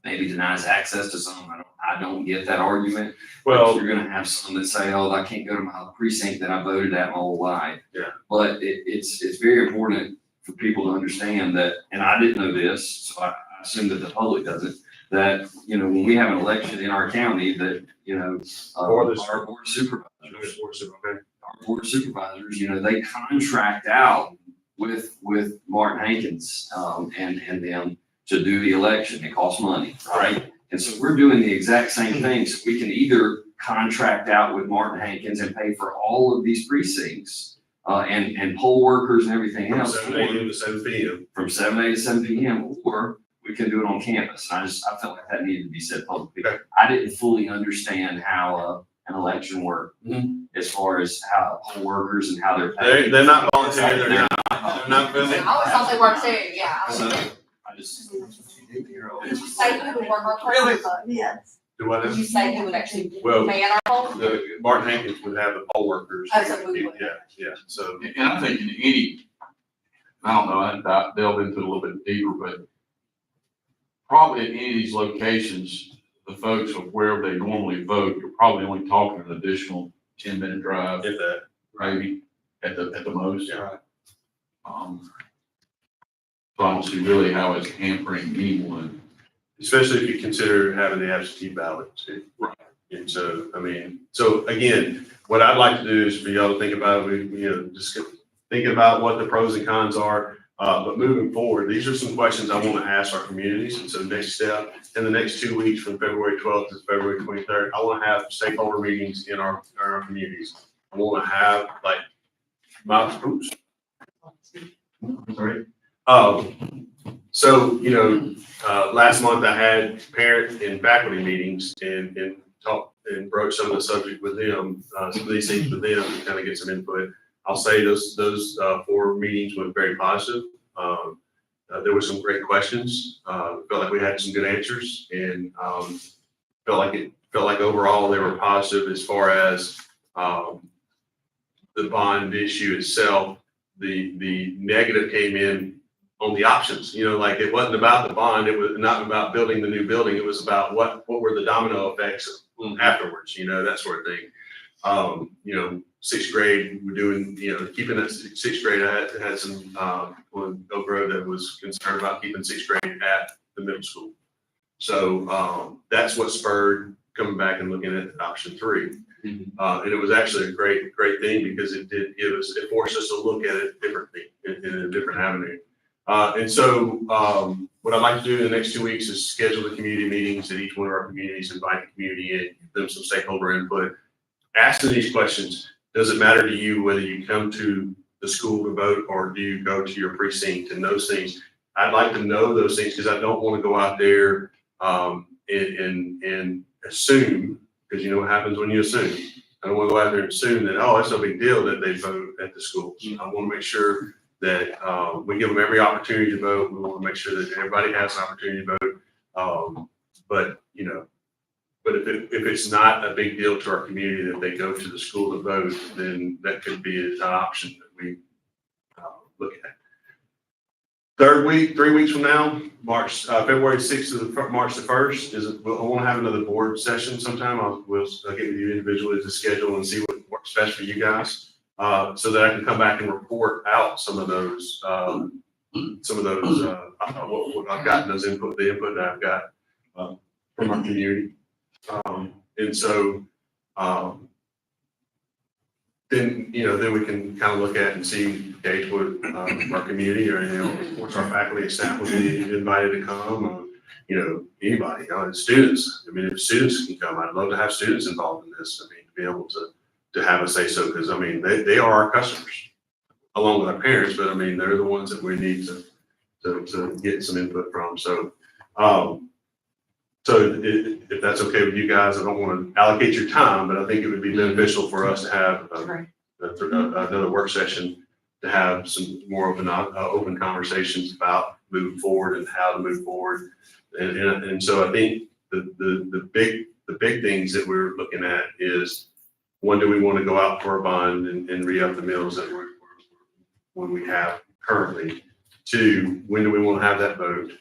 maybe denies access to some. I don't get that argument. Well, You're gonna have some that say, oh, I can't go to my precinct that I voted at my whole life. Yeah. But it's very important for people to understand that, and I didn't know this, so I assume that the public doesn't, that, when we have an election in our county that, Or the- our board of supervisors, our board of supervisors, they contract out with Martin Hankins, and them to do the election. It costs money, right? And so we're doing the exact same thing. So we can either contract out with Martin Hankins and pay for all of these precincts, and poll workers and everything from else. 7 a.m. to 7 p.m. From 7 a.m. to 7 p.m., or we can do it on campus. And I felt like that needed to be said publicly. Okay. I didn't fully understand how an election worked, as far as how poll workers and how they're paid. They're not volunteering. They're not filming. I always thought they were too, yeah. So I just. Did you say who would work our polls? Yes. Do what Did now? you say who would actually Well, man our polls? Martin Hankins would have the poll workers. Oh, so we would. Yeah, so. And I think in any, I don't know, I hadn't delved into it a little bit deeper, but probably at any of these locations, the folks of wherever they normally vote, you're probably only talking an additional 10-minute drive, If that. maybe at the most. Yeah. So I don't see really how it's hampering anyone. Especially if you consider having the absentee ballot too. Right. And so, so again, what I'd like to do is for y'all to think about, just thinking about what the pros and cons are. But moving forward, these are some questions I want to ask our communities. And so next step, in the next 2 weeks from February 12th to February 23rd, I want to have stakeholder meetings in our communities. I want to have like my, oops. Sorry. So, last month I had parent and faculty meetings and talked and broached some of the subject with them, some of these things with them to kind of get some input. I'll say those 4 meetings went very positive. There were some great questions. Felt like we had some good answers, and felt like overall they were positive as far as the bond issue itself. The negative came in on the options. Like it wasn't about the bond. It was not about building the new building. It was about what were the domino effects afterwards. That sort of thing. 6th grade, we're doing, keeping that 6th grade. I had some on Oak Grove that was concerned about keeping 6th grade at the middle school. So that's what spurred coming back and looking at option 3. And it was actually a great thing because it forced us to look at it differently in a different avenue. And so what I'd like to do in the next 2 weeks is schedule the community meetings at each one of our communities, invite the community in, give them some stakeholder input, ask them these questions. Does it matter to you whether you come to the school to vote or do you go to your precinct and those things? I'd like to know those things because I don't want to go out there and assume, because what happens when you assume. I don't want to go out there and assume that, oh, it's no big deal that they vote at the schools. I want to make sure that we give them every opportunity to vote. We want to make sure that everybody has an opportunity to vote. But if it's not a big deal to our community that they go to the school to vote, then that could be an option that we look at. 3 weeks from now, February 6th to March the 1st, I want to have another board session sometime. I'll get with you individually to schedule and see what works best for you guys, so that I can come back and report out some of those what I've gotten, the input that I've got from our community. And so, then we can kind of look at and see, gauge what our community or, of course, our faculty and staff will be invited to come, anybody, students. I mean, if students can come, I'd love to have students involved in this. I mean, to be able to have a say so, because I mean, they are our customers along with our parents, but I mean, they're the ones that we need to get some input from. So, if that's okay with you guys, I don't want to allocate your time, but I think it would be beneficial for us to have another work session to have some more open conversations about moving forward and how to move forward. And so I think the big things that we're looking at is, when do we want to go out for a bond and re-up the mills that we have currently? 2, when do we want to have that vote?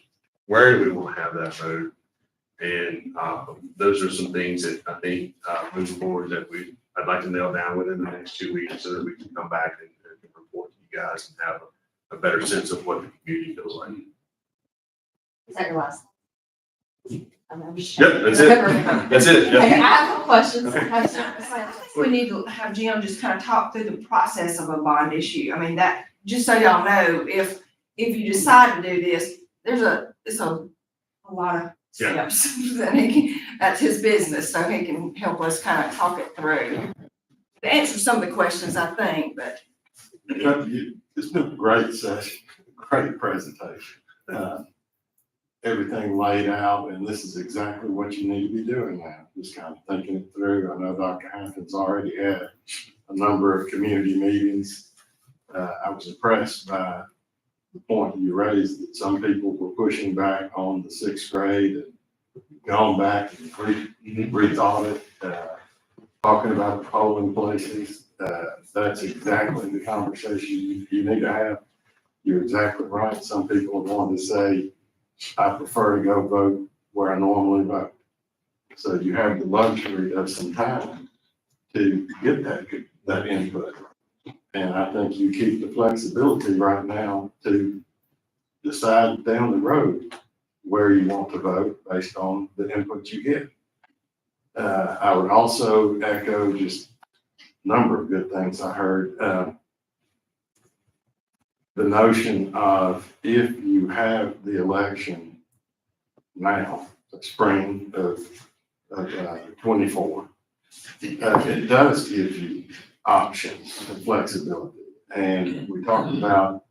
Where do we want to have that vote? And those are some things that I think moving forward that I'd like to nail down within the next 2 weeks, so that we can come back and report to you guys and have a better sense of what the community feels like. Is that your last? Yep, that's it. That's it. Okay, I Yep. have a couple questions. Okay. We need to have Jim just kind of talk through the process of a bond issue. I mean, that, just so y'all know, if you decide to do this, it's a lot of steps. And that's his business, so he can help us kind of talk it through. To answer some of the questions, I think, but. It's been a great session, great presentation. Everything laid out, and this is exactly what you need to be doing now, just kind of thinking it through. I know Dr. Hampton's already had a number of community meetings. I was impressed by the point you raised, that some people were pushing back on the 6th grade and gone back and rethought it, talking about the polling places. That's exactly the conversation you need to have. You're exactly right. Some people are going to say, I prefer to go vote where I normally vote. So you have the luxury of some time to get that input. And I think you keep the flexibility right now to decide down the road where you want to vote based on the input you get. I would also echo just a number of good things I heard. the notion of if you have the election now, the spring of 24, it does give you options and flexibility. And we talked about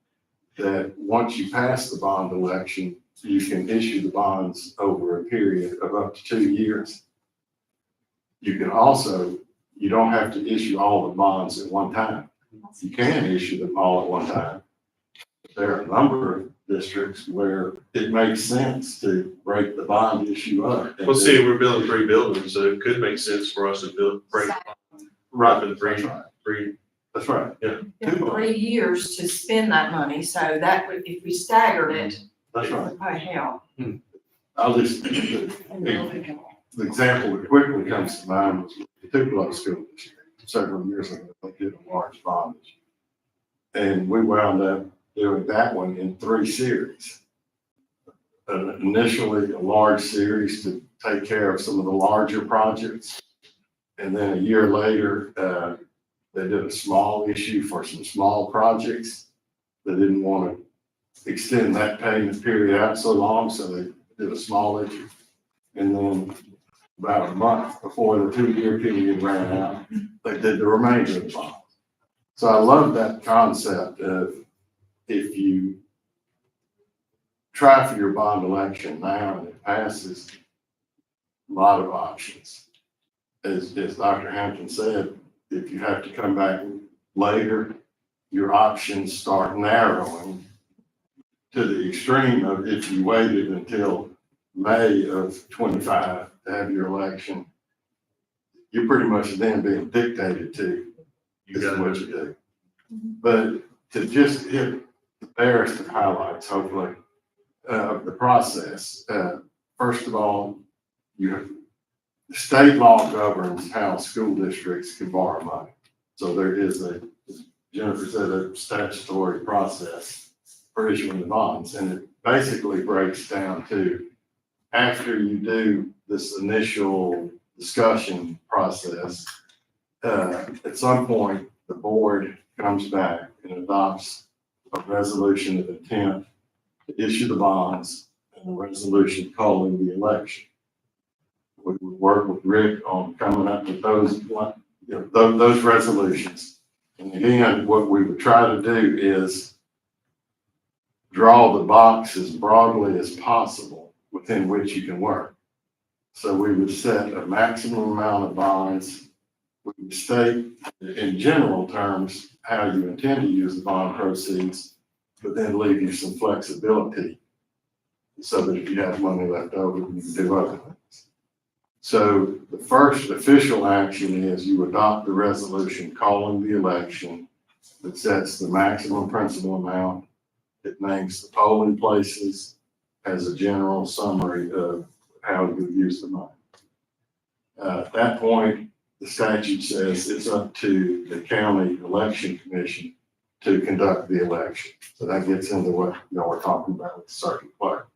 that once you pass the bond election, you can issue the bonds over a period of up to 2 years. You can also, you don't have to issue all the bonds at one time. You can issue them all at one time. There are a number of districts where it makes sense to break the bond issue up. Well, see, we're building 3 buildings, so it could make sense for us to break Right, in that's right. three. That's right. Yeah. You have 3 years to spend that money, so that would, if we staggered it, That's it right. would probably help. I'll just, the example that quickly comes to mind was the Tupelo School District. Several years ago, they did a large bond issue. And we wound up doing that one in 3 series. Initially, a large series to take care of some of the larger projects. And then a year later, they did a small issue for some small projects. They didn't want to extend that payment period out so long, so they did a small issue. And then about a month before the 2-year period ran out, they did the remainder of the bond. So I love that concept of if you try for your bond election now and it passes, a lot of options. As Dr. Hampton said, if you have to come back later, your options start narrowing to the extreme of if you waited until May of 25 to have your election, you're pretty much then being dictated to. You This is gotta what do you do. But to just hit the barest of highlights, hopefully, of the process. First of all, state law governs how school districts can borrow money. So there is as Jennifer said, a statutory process for issuing the bonds. And it basically breaks down to after you do this initial discussion process, at some point, the board comes back and adopts a resolution of intent to issue the bonds and a resolution calling the election. We would work with Rick on coming up with those resolutions. And again, what we would try to do is draw the box as broadly as possible within which you can work. So we would set a maximum amount of bonds. We would state in general terms how you intend to use the bond proceeds, but then leave you some flexibility so that if you have money left over, you can do other things. So the first official action is you adopt the resolution calling the election that sets the maximum principal amount. It names the polling places as a general summary of how you use the money. At that point, the statute says it's up to the county election commission to conduct the election. So that gets into what y'all are talking about with the circuit clerk.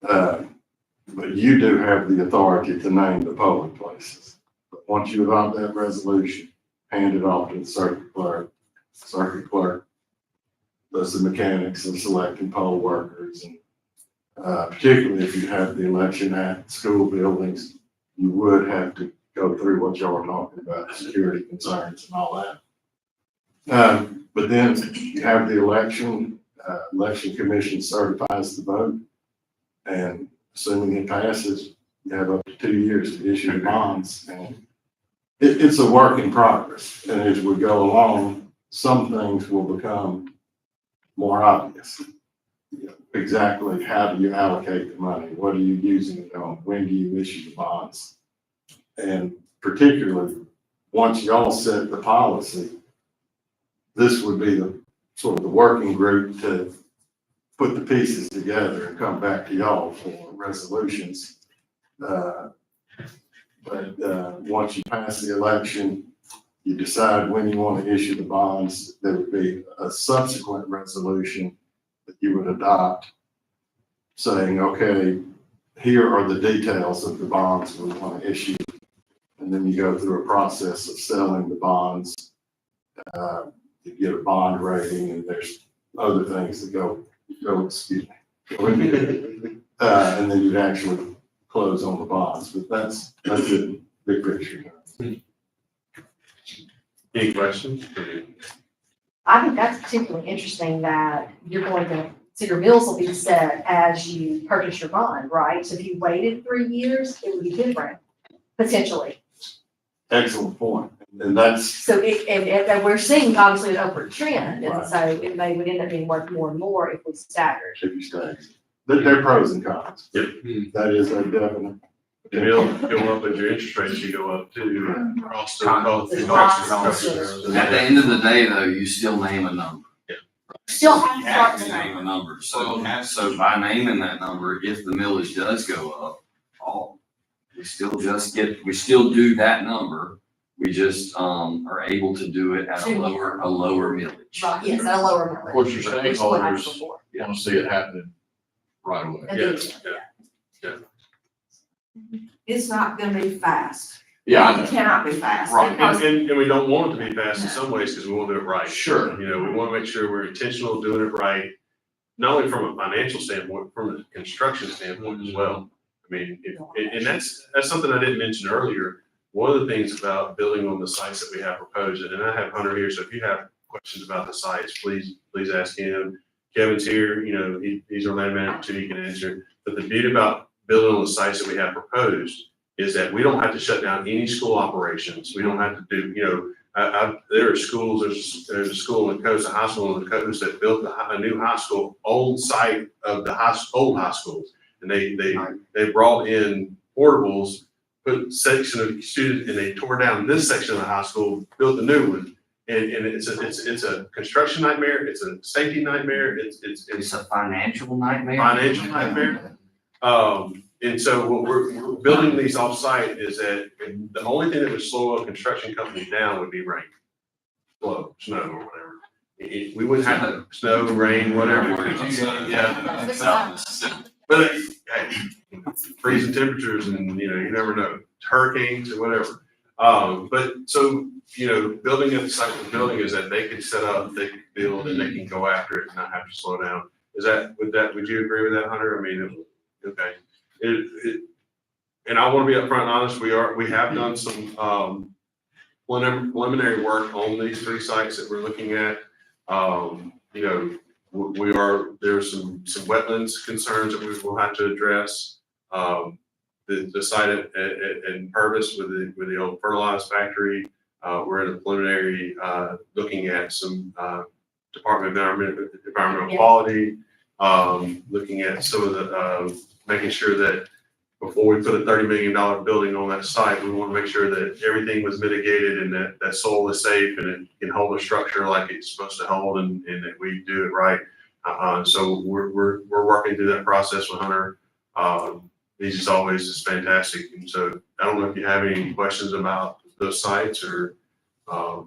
But you do have the authority to name the polling places. But once you adopt that resolution, hand it off to the circuit clerk does the mechanics of selecting poll workers. And particularly if you have the election at school buildings, you would have to go through what y'all are talking about, security concerns and all that. But then you have the election commission certifies the vote, and assuming it passes, you have up to 2 years to issue the bonds. And it's a work in progress. And as we go along, some things will become more obvious. Exactly how do you allocate the money? What are you using it on? When do you issue the bonds? And particularly, once y'all set the policy, this would be the sort of the working group to put the pieces together and come back to y'all for resolutions. But once you pass the election, you decide when you want to issue the bonds. There would be a subsequent resolution that you would adopt saying, okay, here are the details of the bonds we want to issue. And then you go through a process of selling the bonds. You get a bond rating, and there's other things that excuse me. And then you'd actually close on the bonds, but that's it, big picture. Any questions? I think that's particularly interesting that you're going to, so your bills will be set as you purchase your bond, right? So if you waited 3 years, it would be different, potentially. Excellent point. And that's, So and we're seeing obviously an upward trend, and Right. so it would end up being worth more and more if we staggered. should be staying. They're pros and cons. Yep. That is a definite. And they'll go up as your interest rates, you go up too, across the. At the end of the day, though, you still name a number. Still have You to have start to name a number. Well, So by naming that number, if the millage does go up, we still do that number. We just, are able to do it at a lower millage. Right, yes, at a lower Of number. course, your Which is what happened stakeholders before. want to see it happening right away. Immediately. It's not gonna be fast. Yeah, I It know. cannot be fast. Right. because- And we don't want it to be fast in some ways because we want to do it right. Sure. You know, we want to make sure we're intentional doing it right, not only from a financial standpoint, from a construction standpoint as well. I mean, and that's something I didn't mention earlier. One of the things about building on the sites that we have proposed, and I have Hunter here, so if you have questions about the sites, please ask him. Kevin's here, you know, he's our land manager too, he can answer. But the beauty about building on the sites that we have proposed is that we don't have to shut down any school operations. We don't have to do, you know, there are schools, there's a school in the coast, a high school in the coast that built a new high school on site of the old high school. And they brought in portables, put section of students, and they tore down this section of the high school, built a new one. And it's a construction nightmare, it's a safety nightmare, it's a financial nightmare. financial nightmare. And so what we're building these off-site is that the only thing that would slow a construction company down would be rain. Flow, snow or whatever. We wouldn't have to, snow, rain, whatever. Yeah. But hey, freezing temperatures and, you know, you never know, hurricanes or whatever. But so, you know, building at the site of the building is that they can set up, they can build, and they can go after it and not have to slow down. Would you agree with that, Hunter? I mean, okay. And I want to be upfront and honest, we have done some, preliminary work on these 3 sites that we're looking at. You know, there's some wetlands concerns that we will have to address. The site in Purvis with the old fertilizer factory, we're in a preliminary, looking at some, Department of Environmental Quality, looking at some of the, making sure that before we put a $30 million building on that site, we want to make sure that everything was mitigated and that soil is safe and it can hold a structure like it's supposed to hold and that we do it right. So we're working through that process with Hunter. He's just always just fantastic. And so I don't know if you have any questions about those sites or, I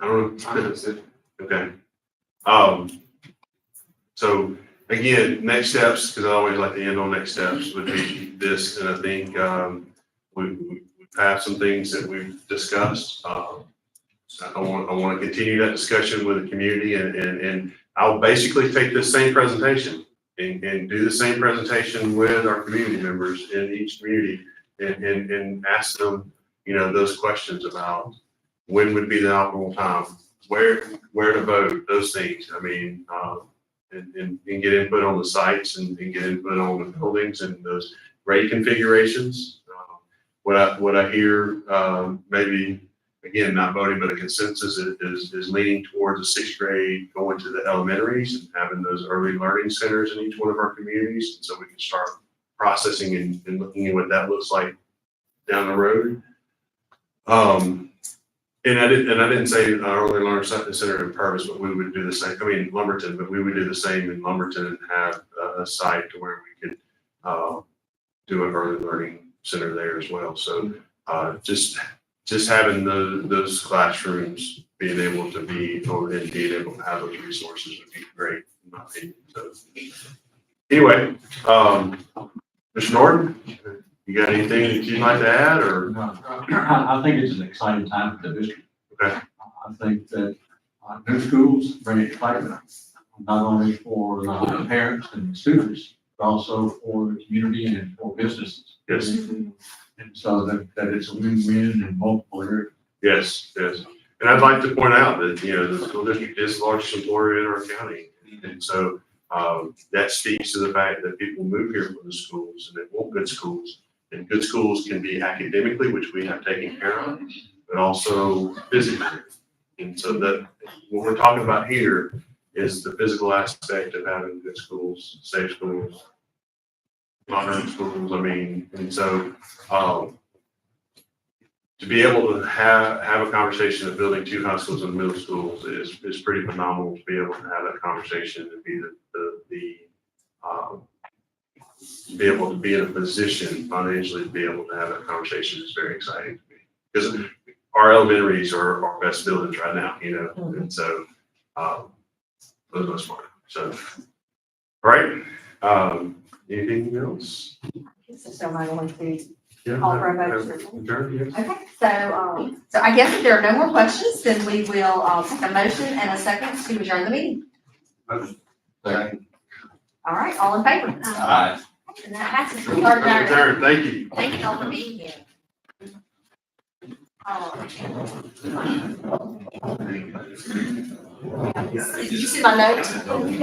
don't know. Okay. So again, next steps, because I always like to end on next steps, would be this, and I think we have some things that we've discussed. I want to continue that discussion with the community, and I'll basically take this same presentation and do the same presentation with our community members in each community, and ask them, you know, those questions about when would be the optimal time, where to vote, those things. I mean, and get input on the sites and get input on the buildings and those grade configurations. What I hear, maybe, again, not voting, but a consensus is leaning towards the 6th grade going to the elementaries and having those early learning centers in each one of our communities. So we can start processing and looking at what that looks like down the road. And I didn't say early learning center in Purvis, but we would do the same. I mean, Lumberton, but we would do the same in Lumberton and have a site to where we could do an early learning center there as well. So just having those classrooms, being able to be, or and being able to have those resources would be great, in my opinion. So anyway, Mr. Norton, you got anything that you'd like to add, or? I think it's an exciting time for the district. Okay. I think that new schools bring excitement, not only for the parents and students, but also for the community and for businesses. Yes, And so that it's a win-win in multiple areas. yes, yes. And I'd like to point out that, you know, the school district is the largest employer in our county. And so, that speaks to the fact that people move here for the schools and they want good schools. And good schools can be academically, which we have taken care of, but also physically. And so that, what we're talking about here is the physical aspect of having good schools, safe schools, modern schools, I mean, and so, to be able to have a conversation of building 2 high schools and middle schools is pretty phenomenal. To be able to have that conversation and be able to be in a position financially to be able to have that conversation is very exciting to me. Because our elementaries are our best buildings right now, you know, and so, for the most part, so. All right, anything else? So I want to. Yeah, Call for a vote. adjourn, yes. Okay, so I guess if there are no more questions, then we will, take a motion and a second to adjourn the meeting. Second. All right, all in favor? Aye. And that passes. We are adjourned. Adjourn, thank you. Thank you all for being here. Did you see my note?